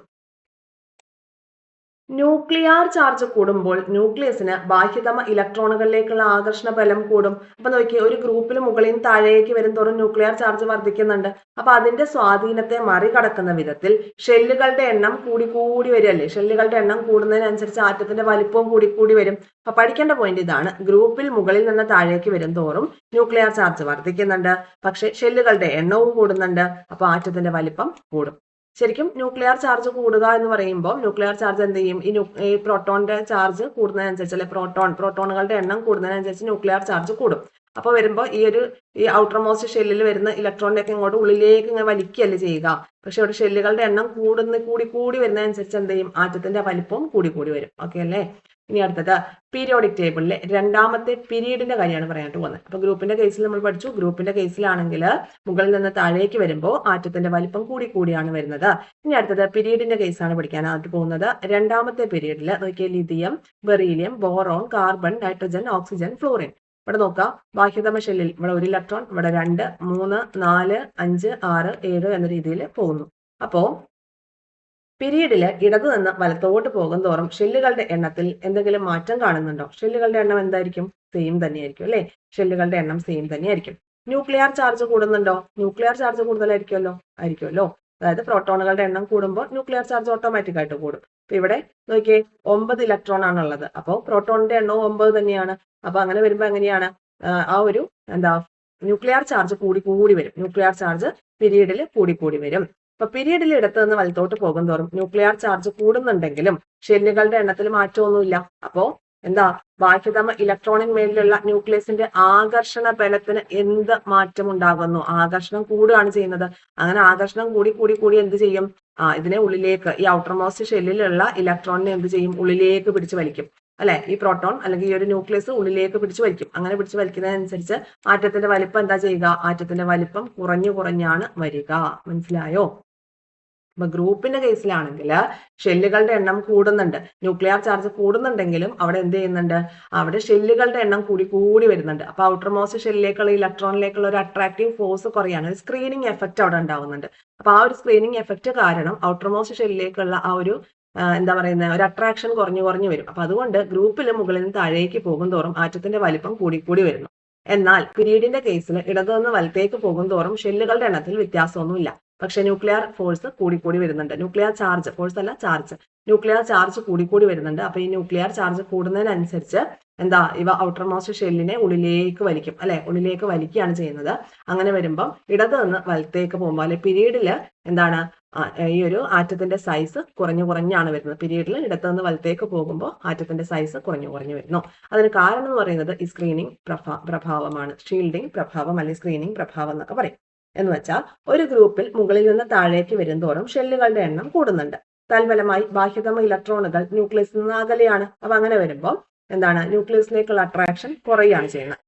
ന്യൂക്ലിയർ ചാർജ് കൂടുമ്പോൾ ന്യൂക്ലിയസിന് ബാഹ്യതമ ഇലക്ട്രോണുകളിലേക്കുള്ള ആകർഷണ ബലം കൂടും. അപ്പൊ നോക്കിയേ, ഒരു ഗ്രൂപ്പിൽ മുകളിൽ നിന്ന് താഴേക്ക് വരും തോറും ന്യൂക്ലിയർ ചാർജ് വർദ്ധിക്കുന്നുണ്ട്. അപ്പൊ അതിന്റെ സ്വാധീനത്തെ മറികടക്കുന്ന വിധത്തിൽ ഷെല്ലുകളുടെ എണ്ണം കൂടി കൂടി വരികയല്ലേ? ഷെല്ലുകളുടെ എണ്ണം കൂടുന്നതിനനുസരിച്ച് ആറ്റത്തിന്റെ വലിപ്പവും കൂടി കൂടി വരും. അപ്പൊ പഠിക്കേണ്ട പോയിന്റ് ഇതാണ്. ഗ്രൂപ്പിൽ മുകളിൽ നിന്ന് താഴേക്ക് വരും തോറും ന്യൂക്ലിയർ ചാർജ് വർദ്ധിക്കുന്നുണ്ട്, പക്ഷെ ഷെല്ലുകളുടെ എണ്ണവും കൂടുന്നുണ്ട്. അപ്പൊ ആറ്റത്തിന്റെ വലിപ്പം കൂടും. ശരിക്കും ന്യൂക്ലിയർ ചാർജ് കൂടുക എന്ന് പറയുമ്പോൾ ന്യൂക്ലിയർ ചാർജ് എന്ത് ചെയ്യും? ഈ പ്രോട്ടോണിന്റെ ചാർജ് കൂടുന്നതിനനുസരിച്ച്, അല്ലെ പ്രോട്ടോണുകളുടെ എണ്ണം കൂടുന്നതിനനുസരിച്ച് ന്യൂക്ലിയർ ചാർജ് കൂടും. അപ്പൊ വരുമ്പോൾ ഈ ഔട്ടർ മോസ്റ്റ് ഷെല്ലിൽ വരുന്ന ഇലക്ട്രോണിനൊക്കെ ഇങ്ങോട്ട് ഉള്ളിലേക്ക് ഇങ്ങനെ വലിക്കുകയല്ലേ ചെയ്യുക. പക്ഷെ ഇവിടെ ഷെല്ലുകളുടെ എണ്ണം കൂടി കൂടി വരുന്നതനുസരിച്ച് എന്ത് ചെയ്യും? ആറ്റത്തിന്റെ വലിപ്പവും കൂടി കൂടി വരും. ഓക്കെ അല്ലേ? ഇനി അടുത്തത് പീരിയോഡിക് ടേബിളിലെ രണ്ടാമത്തെ പീരീഡിന്റെ കാര്യമാണ് പറയാനായിട്ട് പോകുന്നത്. അപ്പൊ ഗ്രൂപ്പിന്റെ കേസിൽ നമ്മൾ പഠിച്ചു. ഗ്രൂപ്പിന്റെ കേസിലാണെങ്കിൽ മുകളിൽ നിന്ന് താഴേക്ക് വരുമ്പോൾ ആറ്റത്തിന്റെ വലിപ്പം കൂടി കൂടിയാണ് വരുന്നത്. ഇനി അടുത്തത് പീരീഡിന്റെ കേസാണ് പഠിക്കാനായിട്ട് പോകുന്നത്. രണ്ടാമത്തെ പീരീഡിൽ നോക്കിയാൽ lithium, beryllium, boron, carbon, nitrogen, oxygen, florin. ഇവിടെ നോക്കാം, ബാഹ്യതമ ഷെല്ലിൽ ഇവിടെ 1 ഇലക്ട്രോൺ, ഇവിടെ 2, 3, 4, 5, 6, 7 എന്ന രീതിയിൽ പോകുന്നു. അപ്പോ പീരീഡില് ഇടതു നിന്ന് വലത്തോട്ട് പോകും തോറും ഷെല്ലുകളുടെ എണ്ണത്തിൽ എന്തെങ്കിലും മാറ്റം കാണുന്നുണ്ടോ? ഷെല്ലുകളുടെ എണ്ണം എന്തായിരിക്കും? സെയിം തന്നെയായിരിക്കും അല്ലെ? ഷെല്ലുകളുടെ എണ്ണം സെയിം തന്നെയായിരിക്കും. ന്യൂക്ലിയർ ചാർജ് കൂടുന്നുണ്ടോ? ന്യൂക്ലിയർ ചാർജ് ആയിരിക്കുമല്ലോ. അതായത് പ്രോട്ടോണുകളുടെ എണ്ണം കൂടുമ്പോൾ ന്യൂക്ലിയർ ചാർജ് ഓട്ടോമാറ്റിക് ആയിട്ട് കൂടും. അപ്പൊ ഇവിടെ നോക്കിയേ, 9 ഇലക്ട്രോൺ ആണുള്ളത്. അപ്പോൾ പ്രോട്ടോണിന്റെ എണ്ണവും 9 തന്നെയാണ്. അപ്പൊ അങ്ങനെ വരുമ്പോൾ എങ്ങനെയാണ്? ന്യൂക്ലിയർ ചാർജ് കൂടി കൂടി വരും. ന്യൂക്ലിയർ ചാർജ് പീരീഡിൽ കൂടി കൂടി വരും. അപ്പൊ പീരീഡിൽ ഇടത്ത് നിന്ന് വലത്തോട്ട് പോകും തോറും ന്യൂക്ലിയർ ചാർജ് കൂടുന്നുണ്ടെങ്കിലും ഷെല്ലുകളുടെ എണ്ണത്തിൽ മാറ്റമൊന്നുമില്ല. അപ്പോ ബാഹ്യതമ ഇലക്ട്രോണിന്മേലുള്ള ന്യൂക്ലിയസിന്റെ ആകർഷണ ബലത്തിന് എന്ത് മാറ്റം ഉണ്ടാകുന്നു? ആകർഷണം കൂടുകയാണ് ചെയ്യുന്നത്. അങ്ങനെ ആകർഷണം കൂടി കൂടി കൂടി എന്ത് ചെയ്യും? ഇതിനെ ഉള്ളിലേക്ക്, ഈ ഔട്ടർ മോസ്റ്റ് ഷെല്ലിലുള്ള ഇലക്ട്രോണിനെ എന്ത് ചെയ്യും? ഉള്ളിലേക്ക് പിടിച്ചു വലിക്കും അല്ലെ? ഈ പ്രോട്ടോൺ അല്ലെങ്കിൽ ഈ ഒരു ന്യൂക്ലിയസ് ഉള്ളിലേക്ക് പിടിച്ചു വലിക്കും. അങ്ങനെ പിടിച്ചു വലിക്കുന്നതനുസരിച്ച് ആറ്റത്തിന്റെ വലിപ്പം എന്താ ചെയ്യുക? ആറ്റത്തിന്റെ വലിപ്പം കുറഞ്ഞാണ് വരിക. മനസ്സിലായോ? അപ്പൊ ഗ്രൂപ്പിന്റെ കേസിലാണെങ്കിൽ ഷെല്ലുകളുടെ എണ്ണം കൂടുന്നുണ്ട്, ന്യൂക്ലിയർ ചാർജ് കൂടുന്നുണ്ടെങ്കിലും അവിടെ എന്ത് ചെയ്യുന്നുണ്ട്? അവിടെ ഷെല്ലുകളുടെ എണ്ണം കൂടി കൂടി വരുന്നുണ്ട്. അപ്പൊ ഔട്ടർ മോസ്റ്റ് ഷെല്ലിലേക്കുള്ള ഇലക്ട്രോണിലേക്കുള്ള ഒരു അട്രാക്റ്റീവ് ഫോഴ്സ് കുറയാണ്. ഒരു സ്ക്രീനിങ് എഫക്റ്റ് അവിടെ ഉണ്ടാവുന്നുണ്ട്. അപ്പൊ ആ ഒരു സ്ക്രീനിങ് എഫക്റ്റ് കാരണം ഔട്ടർ മോസ്റ്റ് ഷെല്ലിലേക്കുള്ള ആ ഒരു ഒരു അട്രാക്ഷൻ കുറഞ്ഞു വരും. അപ്പൊ അതുകൊണ്ട് ഗ്രൂപ്പിൽ മുകളിൽ നിന്ന് താഴേക്ക് പോകും തോറും ആറ്റത്തിന്റെ വലിപ്പം കൂടി വരുന്നു. എന്നാൽ പീരീഡിന്റെ കേസിൽ ഇടതു നിന്ന് വലത്തേക്ക് പോകും തോറും ഷെല്ലുകളുടെ എണ്ണത്തിൽ വ്യത്യാസമൊന്നുമില്ല. പക്ഷെ ന്യൂക്ലിയർ ഫോഴ്സ് കൂടി വരുന്നുണ്ട്. ന്യൂക്ലിയർ ചാർജ്, ഫോഴ്സ് അല്ല ചാർജ്, ന്യൂക്ലിയർ ചാർജ് കൂടി വരുന്നുണ്ട്. അപ്പൊ ഈ ന്യൂക്ലിയർ ചാർജ് കൂടുന്നതിനനുസരിച്ച് ഇവ ഔട്ടർ മോസ്റ്റ് ഷെല്ലിനെ ഉള്ളിലേക്ക് വലിക്കും അല്ലെ? ഉള്ളിലേക്ക് വലിക്കുകയാണ് ചെയ്യുന്നത്. അങ്ങനെ വരുമ്പം ഇടത് നിന്ന് വലത്തേക്ക് പോകുമ്പോൾ അല്ലെ പീരീഡില് ഈ ഒരു ആറ്റത്തിന്റെ സൈസ് കുറഞ്ഞാണ് വരുന്നത്. പീരീഡിൽ ഇടത്ത് നിന്ന് വലത്തേക്ക് പോകുമ്പോൾ ആറ്റത്തിന്റെ സൈസ് കുറഞ്ഞു വരുന്നു. അതിന് കാരണം എന്ന് പറയുന്നത് ഈ സ്ക്രീനിങ് പ്രഭാവമാണ്. ഷീൽഡിംഗ് പ്രഭാവം അല്ലെങ്കിൽ സ്ക്രീനിങ് പ്രഭാവം എന്നൊക്കെ പറയും. എന്ന് വെച്ചാൽ ഒരു ഗ്രൂപ്പിൽ മുകളിൽ നിന്ന് താഴേക്ക് വരും തോറും ഷെല്ലുകളുടെ എണ്ണം കൂടുന്നുണ്ട്. തൽഫലമായി ബാഹ്യതമ ഇലക്ട്രോണുകൾ ന്യൂക്ലിയസിൽ നിന്ന് അകലെയാണ്. അപ്പൊ അങ്ങനെ വരുമ്പോൾ ന്യൂക്ലിയസിലേക്കുള്ള അട്രാക്ഷൻ കുറയുകയാണ് ചെയ്യുന്നത്.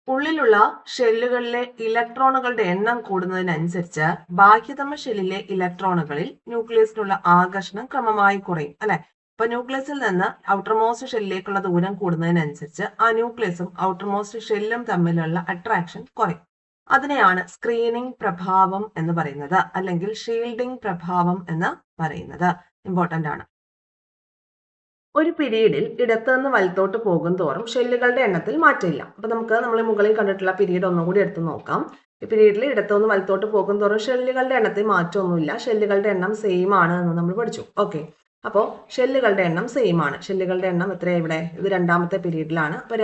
ഉള്ളിലുള്ള ഷെല്ലുകളിലെ ഇലക്ട്രോണുകളുടെ എണ്ണം കൂടുന്നതിനനുസരിച്ച് ബാഹ്യതമ ഷെല്ലിലെ ഇലക്ട്രോണുകളിൽ ന്യൂക്ലിയസിനുള്ള ആകർഷണം ക്രമമായി കുറയും അല്ലെ? അപ്പൊ ന്യൂക്ലിയസിൽ നിന്ന് ഔട്ടർ മോസ്റ്റ് ഷെല്ലിലേക്കുള്ള ദൂരം കൂടുന്നതിനനുസരിച്ച് ആ ന്യൂക്ലിയസും ഔട്ടർ മോസ്റ്റ് ഷെല്ലും തമ്മിലുള്ള അട്രാക്ഷൻ കുറയും. അതിനെയാണ് സ്ക്രീനിങ് പ്രഭാവം എന്ന് പറയുന്നത്, അല്ലെങ്കിൽ ഷീൽഡിംഗ് പ്രഭാവം എന്ന് പറയുന്നത്. ഇമ്പോർട്ടന്റ് ആണ്. ഒരു പീരീഡിൽ ഇടത്ത് നിന്ന് വലത്തോട്ട് പോകും തോറും ഷെല്ലുകളുടെ എണ്ണത്തിൽ മാറ്റമില്ല. അപ്പൊ നമ്മൾ മുകളിൽ കണ്ടിട്ടുള്ള പീരീഡ് ഒന്നുകൂടി എടുത്ത് നോക്കാം. ഈ പീരീഡിൽ ഇടത്ത് നിന്ന് വലത്തോട്ട് പോകും തോറും ഷെല്ലുകളുടെ എണ്ണത്തിൽ മാറ്റമൊന്നുമില്ല. ഷെല്ലുകളുടെ എണ്ണം സെയിം ആണ് എന്ന് നമ്മൾ പഠിച്ചു. ഓക്കെ, അപ്പോൾ ഷെല്ലുകളുടെ എണ്ണം സെയിം ആണ്. ഷെല്ലുകളുടെ എണ്ണം എത്രയാണ് ഇവിടെ? ഇത് രണ്ടാമത്തെ പീരീഡിലാണ്. അപ്പൊ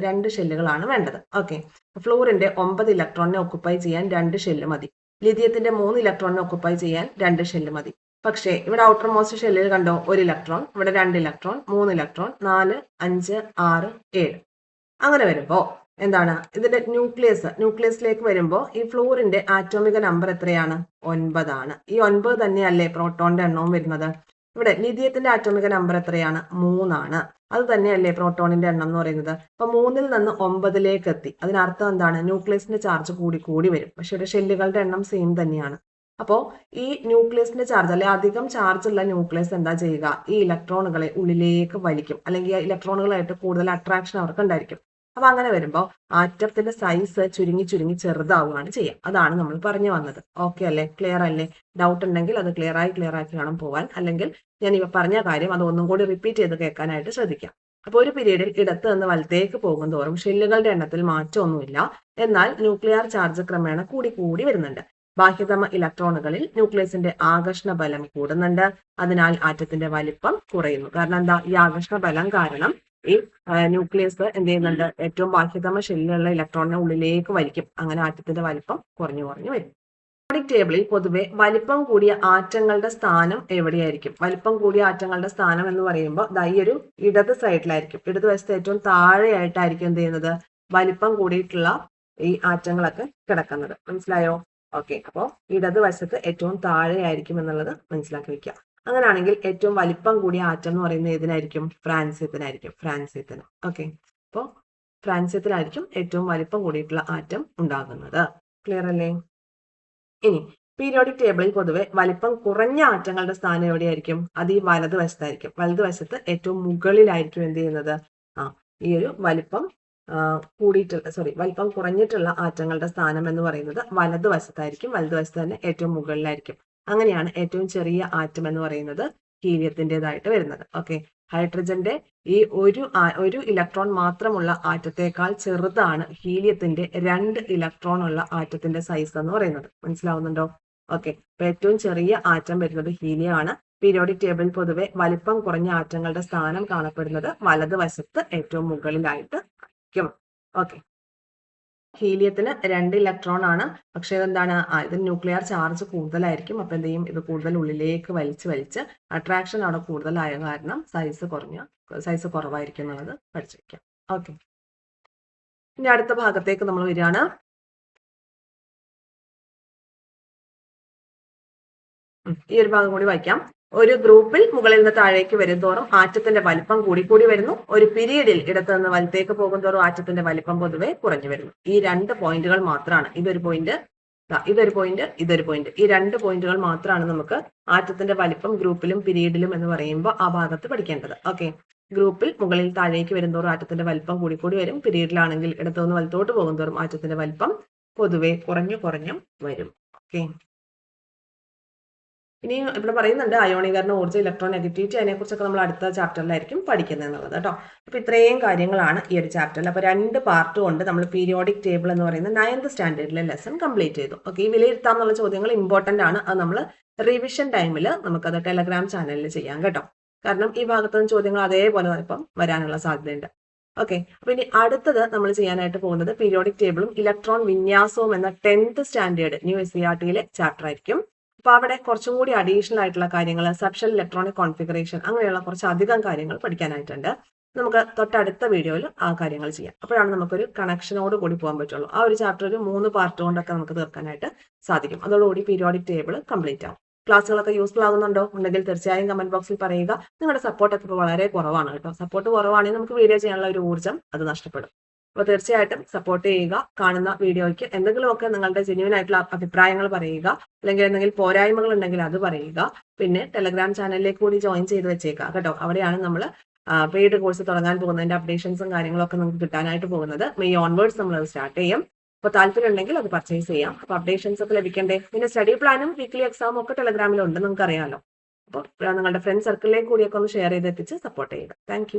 രണ്ട് ഷെല്ലുകളാണ് വേണ്ടത്. ഓക്കെ, ഫ്ലൂറിന്റെ 9 ഇലക്ട്രോണിനെ ഒക്കുപ്പൈ ചെയ്യാൻ 2 ഷെല്ല് മതി. ലിഥിയത്തിന്റെ 3 ഇലക്ട്രോണിനെ ഒക്കുപ്പൈ ചെയ്യാൻ 2 ഷെല്ല് മതി. പക്ഷേ ഇവിടെ ഔട്ടർ മോസ്റ്റ് ഷെല്ലിൽ കണ്ടോ 1 ഇലക്ട്രോൺ, ഇവിടെ 2 ഇലക്ട്രോൺ, 3 ഇലക്ട്രോൺ, 4, 5, 6, 7. അങ്ങനെ വരുമ്പോ ഇതിന്റെ ന്യൂക്ലിയസിലേക്ക് വരുമ്പോൾ ഈ ഫ്ലൂറിന്റെ ആറ്റോമിക നമ്പർ എത്രയാണ്? 9 ആണ്. ഈ 9 തന്നെയല്ലേ പ്രോട്ടോണിന്റെ എണ്ണവും വരുന്നത്? ഇവിടെ ലിഥിയത്തിന്റെ ആറ്റോമിക നമ്പർ എത്രയാണ്? 3 ആണ്. അത് തന്നെയല്ലേ പ്രോട്ടോണിന്റെ എണ്ണം എന്ന് പറയുന്നത്? അപ്പൊ 3ൽ നിന്ന് 9ലേക്ക് എത്തി. അതിനർത്ഥം ന്യൂക്ലിയസിന്റെ ചാർജ് കൂടി വരും. പക്ഷെ ഇവിടെ ഷെല്ലുകളുടെ എണ്ണം സെയിം തന്നെയാണ്. അപ്പോൾ ഈ ന്യൂക്ലിയസിന്റെ ചാർജ് അല്ലെ അധികം ചാർജ് ഉള്ള ന്യൂക്ലിയസ് എന്താ ചെയ്യുക, ഈ ഇലക്ട്രോണുകളെ ഉള്ളിലേക്ക് വലിക്കും, അല്ലെങ്കിൽ ഇലക്ട്രോണുകളായിട്ട് കൂടുതൽ അട്രാക്ഷൻ അവർക്ക് ഉണ്ടായിരിക്കും. അപ്പൊ അങ്ങനെ വരുമ്പോൾ ആറ്റത്തിന്റെ സൈസ് ചുരുങ്ങി ചുരുങ്ങി ചെറുതാവുകയാണ് ചെയ്യുക. അതാണ് നമ്മൾ പറഞ്ഞു വന്നത്. ഓക്കെ അല്ലേ? ക്ലിയർ അല്ലേ? ഡൗട്ട് ഉണ്ടെങ്കിൽ അത് ക്ലിയർ ആക്കി വേണം പോവാൻ. അല്ലെങ്കിൽ ഞാൻ ഇവ പറഞ്ഞ കാര്യം അത് ഒന്നും കൂടി റിപ്പീറ്റ് ചെയ്ത് കേൾക്കാനായിട്ട് ശ്രദ്ധിക്കാം. അപ്പോൾ ഒരു പീരീഡിൽ ഇടത്ത് നിന്ന് വലത്തേക്ക് പോകും തോറും ഷെല്ലുകളുടെ എണ്ണത്തിൽ മാറ്റമൊന്നുമില്ല. എന്നാൽ ന്യൂക്ലിയർ ചാർജ് ക്രമേണ കൂടി കൂടി വരുന്നുണ്ട്. ബാഹ്യതമ ഇലക്ട്രോണുകളിൽ ന്യൂക്ലിയസിന്റെ ആകർഷണ ബലം കൂടുന്നുണ്ട്. അതിനാൽ ആറ്റത്തിന്റെ വലിപ്പം കുറയുന്നു. കാരണം എന്താ? ഈ ആകർഷണ ബലം കാരണം ഈ ന്യൂക്ലിയസ് എന്ത് ചെയ്യുന്നുണ്ട്? ഏറ്റവും ബാഹ്യതമ ഷെല്ലിലുള്ള ഇലക്ട്രോണിനെ ഉള്ളിലേക്ക് വലിക്കും. അങ്ങനെ ആറ്റത്തിന്റെ വലിപ്പം കുറഞ്ഞു കുറഞ്ഞു വരും. പീരിയോഡിക് ടേബിളിൽ പൊതുവെ വലിപ്പം കൂടിയ ആറ്റങ്ങളുടെ സ്ഥാനം എവിടെയായിരിക്കും? വലിപ്പം കൂടിയ ആറ്റങ്ങളുടെ സ്ഥാനം എന്ന് പറയുമ്പോൾ ഈ ഒരു ഇടത് സൈഡിലായിരിക്കും. ഇടതുവശത്ത് ഏറ്റവും താഴെയായിട്ടായിരിക്കും എന്ത് ചെയ്യുന്നത്? വലിപ്പം കൂടിയിട്ടുള്ള ഈ ആറ്റങ്ങളൊക്കെ കിടക്കുന്നത്. മനസ്സിലായോ? ഓക്കെ, അപ്പോൾ ഇടതുവശത്ത് ഏറ്റവും താഴെയായിരിക്കും എന്നുള്ളത് മനസ്സിലാക്കി വെക്കുക. അങ്ങനെയാണെങ്കിൽ ഏറ്റവും വലിപ്പം കൂടിയ ആറ്റം എന്ന് പറയുന്നത് ഏതിനായിരിക്കും? ഫ്രാൻസിയത്തിനായിരിക്കും. ഫ്രാൻസിയത്തിന്. ഓക്കെ, അപ്പോൾ ഫ്രാൻസിയത്തിലായിരിക്കും ഏറ്റവും വലിപ്പം കൂടിയിട്ടുള്ള ആറ്റം ഉണ്ടാകുന്നത്. ക്ലിയർ അല്ലേ? ഇനി പീരിയോഡിക് ടേബിളിൽ പൊതുവെ വലിപ്പം കുറഞ്ഞ ആറ്റങ്ങളുടെ സ്ഥാനം എവിടെയായിരിക്കും? അത് ഈ വലതുവശത്തായിരിക്കും. വലതുവശത്ത് ഏറ്റവും മുകളിലായിരിക്കും എന്ത് ചെയ്യുന്നത്? ഈ ഒരു വലിപ്പം വലിപ്പം കുറഞ്ഞിട്ടുള്ള ആറ്റങ്ങളുടെ സ്ഥാനം എന്ന് പറയുന്നത് വലതുവശത്തായിരിക്കും. വലതുവശത്ത് തന്നെ ഏറ്റവും മുകളിലായിരിക്കും. അങ്ങനെയാണ് ഏറ്റവും ചെറിയ ആറ്റം എന്ന് പറയുന്നത് ഹീലിയത്തിൻ്റെതായിട്ട് വരുന്നത്. ഓക്കെ, ഹൈഡ്രജന്റെ ഈ ഒരു ഇലക്ട്രോൺ മാത്രമുള്ള ആറ്റത്തേക്കാൾ ചെറുതാണ് ഹീലിയത്തിന്റെ 2 ഇലക്ട്രോൺ ഉള്ള ആറ്റത്തിന്റെ സൈസ് എന്ന് പറയുന്നത്. മനസ്സിലാവുന്നുണ്ടോ? ഓക്കെ, അപ്പൊ ഏറ്റവും ചെറിയ ആറ്റം വരുന്നത് ഹീലിയം ആണ്. പീരിയോഡിക് ടേബിളിൽ പൊതുവെ വലിപ്പം കുറഞ്ഞ ആറ്റങ്ങളുടെ സ്ഥാനം കാണപ്പെടുന്നത് വലതുവശത്ത് ഏറ്റവും മുകളിലായിട്ട് ആയിരിക്കും. ഓക്കെ, ഹീലിയത്തിന് 2 ഇലക്ട്രോൺ ആണ്. പക്ഷെ ഇതെന്താണ്? ഇത് ന്യൂക്ലിയർ ചാർജ് കൂടുതലായിരിക്കും. അപ്പൊ എന്ത് ചെയ്യും? ഇത് കൂടുതൽ ഉള്ളിലേക്ക് വലിച്ച് അട്രാക്ഷൻ അവിടെ കൂടുതലായ കാരണം സൈസ് കുറവായിരിക്കും എന്നുള്ളത് പഠിച്ചു വെക്കാം. ഓക്കെ, ഇനി അടുത്ത ഭാഗത്തേക്ക് നമ്മൾ വരികയാണ്. ഈ ഒരു ഭാഗം കൂടി വായിക്കാം. ഒരു ഗ്രൂപ്പിൽ മുകളിൽ നിന്ന് താഴേക്ക് വരുന്തോറും ആറ്റത്തിന്റെ വലിപ്പം കൂടി വരുന്നു. ഒരു പീരീഡിൽ ഇടത്ത് നിന്ന് വലത്തേക്ക് പോകുന്തോറും ആറ്റത്തിന്റെ വലിപ്പം പൊതുവെ കുറഞ്ഞു വരുന്നു. ഈ 2 പോയിന്റുകൾ മാത്രമാണ്. ഇതൊരു പോയിന്റ്, ഇതൊരു പോയിന്റ്, ഇതൊരു പോയിന്റ്. ഈ 2 പോയിന്റുകൾ മാത്രമാണ് നമുക്ക് ആറ്റത്തിന്റെ വലിപ്പം ഗ്രൂപ്പിലും പീരീഡിലും എന്ന് പറയുമ്പോൾ ആ ഭാഗത്ത് പഠിക്കേണ്ടത്. ഓക്കെ, ഗ്രൂപ്പിൽ മുകളിൽ താഴേക്ക് വരുന്തോറും ആറ്റത്തിന്റെ വലിപ്പം കൂടി വരും. പീരീഡിലാണെങ്കിൽ ഇടത്തു നിന്ന് വലത്തോട്ട് പോകുന്തോറും ആറ്റത്തിന്റെ വലിപ്പം പൊതുവെ കുറഞ്ഞു വരും. ഓക്കെ, ഇനി ഇവിടെ പറയുന്നുണ്ട് അയോണീകരണ ഊർജ്ജം, ഇലക്ട്രോൺ നെഗറ്റിവിറ്റി, അതിനെക്കുറിച്ചൊക്കെ നമ്മൾ അടുത്ത ചാപ്റ്ററിലായിരിക്കും പഠിക്കുന്നത് എന്നുള്ളത് കേട്ടോ. അപ്പൊ ഇത്രയും കാര്യങ്ങളാണ് ഈ ഒരു ചാപ്റ്ററിൽ. അപ്പൊ 2 പാർട്ട് കൊണ്ട് നമ്മൾ പീരിയോഡിക് ടേബിൾ എന്ന് പറയുന്ന 9th സ്റ്റാൻഡേർഡിലെ ലെസൺ കംപ്ലീറ്റ് ചെയ്തു. ഓക്കെ, ഈ വിലയിരുത്താമെന്നുള്ള ചോദ്യങ്ങൾ ഇമ്പോർട്ടന്റ് ആണ്. അത് നമ്മൾ റിവിഷൻ ടൈമിൽ നമുക്കത് ടെലഗ്രാം ചാനലിൽ ചെയ്യാം കേട്ടോ. കാരണം ഈ ഭാഗത്തുനിന്ന് ചോദ്യങ്ങൾ അതേപോലെ ഇപ്പം വരാനുള്ള സാധ്യതയുണ്ട്. ഓക്കെ, അപ്പൊ ഇനി അടുത്തത് നമ്മൾ ചെയ്യാനായിട്ട് പോകുന്നത് പീരിയോഡിക് ടേബിളും ഇലക്ട്രോൺ വിന്യാസവും എന്ന 10th standard new SCERT chapter ആയിരിക്കും. അപ്പൊ അവിടെ കുറച്ചും കൂടി അഡീഷണൽ ആയിട്ടുള്ള കാര്യങ്ങൾ, സബ്ഷെൽ ഇലക്ട്രോണിക് കോൺഫിഗറേഷൻ, അങ്ങനെയുള്ള കുറച്ച് അധികം കാര്യങ്ങൾ പഠിക്കാനായിട്ടുണ്ട്. നമുക്ക് തൊട്ടടുത്ത വീഡിയോയിൽ ആ കാര്യങ്ങൾ ചെയ്യാം. അപ്പോഴാണ് നമുക്കൊരു കണക്ഷനോട് കൂടി പോകാൻ പറ്റുള്ളൂ. ആ ഒരു ചാപ്റ്റർ ഒരു 3 പാർട്ട് കൊണ്ടൊക്കെ നമുക്ക് തീർക്കാനായിട്ട് സാധിക്കും. അതോടുകൂടി പീരിയോഡിക് ടേബിൾ കംപ്ലീറ്റ് ആവും. ക്ലാസ്സുകളൊക്കെ യൂസ്ഫുൾ ആകുന്നുണ്ടോ? ഉണ്ടെങ്കിൽ തീർച്ചയായും കമന്റ് ബോക്സിൽ പറയുക. നിങ്ങളുടെ സപ്പോർട്ടൊക്കെ ഇപ്പോൾ വളരെ കുറവാണ് കേട്ടോ. സപ്പോർട്ട് കുറവാണെങ്കിൽ നമുക്ക് വീഡിയോ ചെയ്യാനുള്ള ഒരു ഊർജ്ജം അത് നഷ്ടപ്പെടും. അപ്പോൾ തീർച്ചയായിട്ടും സപ്പോർട്ട് ചെയ്യുക. കാണുന്ന വീഡിയോയ്ക്ക് എന്തെങ്കിലുമൊക്കെ നിങ്ങളുടെ ജെന്യൂൻ ആയിട്ടുള്ള അഭിപ്രായങ്ങൾ പറയുക, അല്ലെങ്കിൽ എന്തെങ്കിലും പോരായ്മകൾ ഉണ്ടെങ്കിൽ അത് പറയുക. പിന്നെ ടെലഗ്രാം ചാനലിലേക്ക് കൂടി ജോയിൻ ചെയ്ത് വെച്ചേക്കുക കേട്ടോ. അവിടെയാണ് നമ്മൾ പെയ്ഡ് കോഴ്സ് തുടങ്ങാൻ പോകുന്നതിന്റെ അപ്ഡേഷൻസും കാര്യങ്ങളൊക്കെ നമുക്ക് കിട്ടാനായിട്ട് പോകുന്നത്. മെയ് ഓൺവേർഡ്സ് നമ്മൾ അത് സ്റ്റാർട്ട് ചെയ്യും. അപ്പോൾ താല്പര്യം ഉണ്ടെങ്കിൽ അത് പർച്ചേസ് ചെയ്യാം. അപ്പോൾ അപ്ഡേഷൻസ് ഒക്കെ ലഭിക്കണ്ടേ? പിന്നെ സ്റ്റഡി പ്ലാനും വീക്ക്ലി എക്സാമും ഒക്കെ ടെലഗ്രാമിലുണ്ട്, നിങ്ങൾക്ക് അറിയാമല്ലോ. അപ്പോൾ നിങ്ങളുടെ ഫ്രണ്ട് സർക്കിളിലേക്ക് കൂടിയൊക്കെ ഒന്ന് ഷെയർ ചെയ്തെത്തിച്ച് സപ്പോർട്ട് ചെയ്യുക. താങ്ക്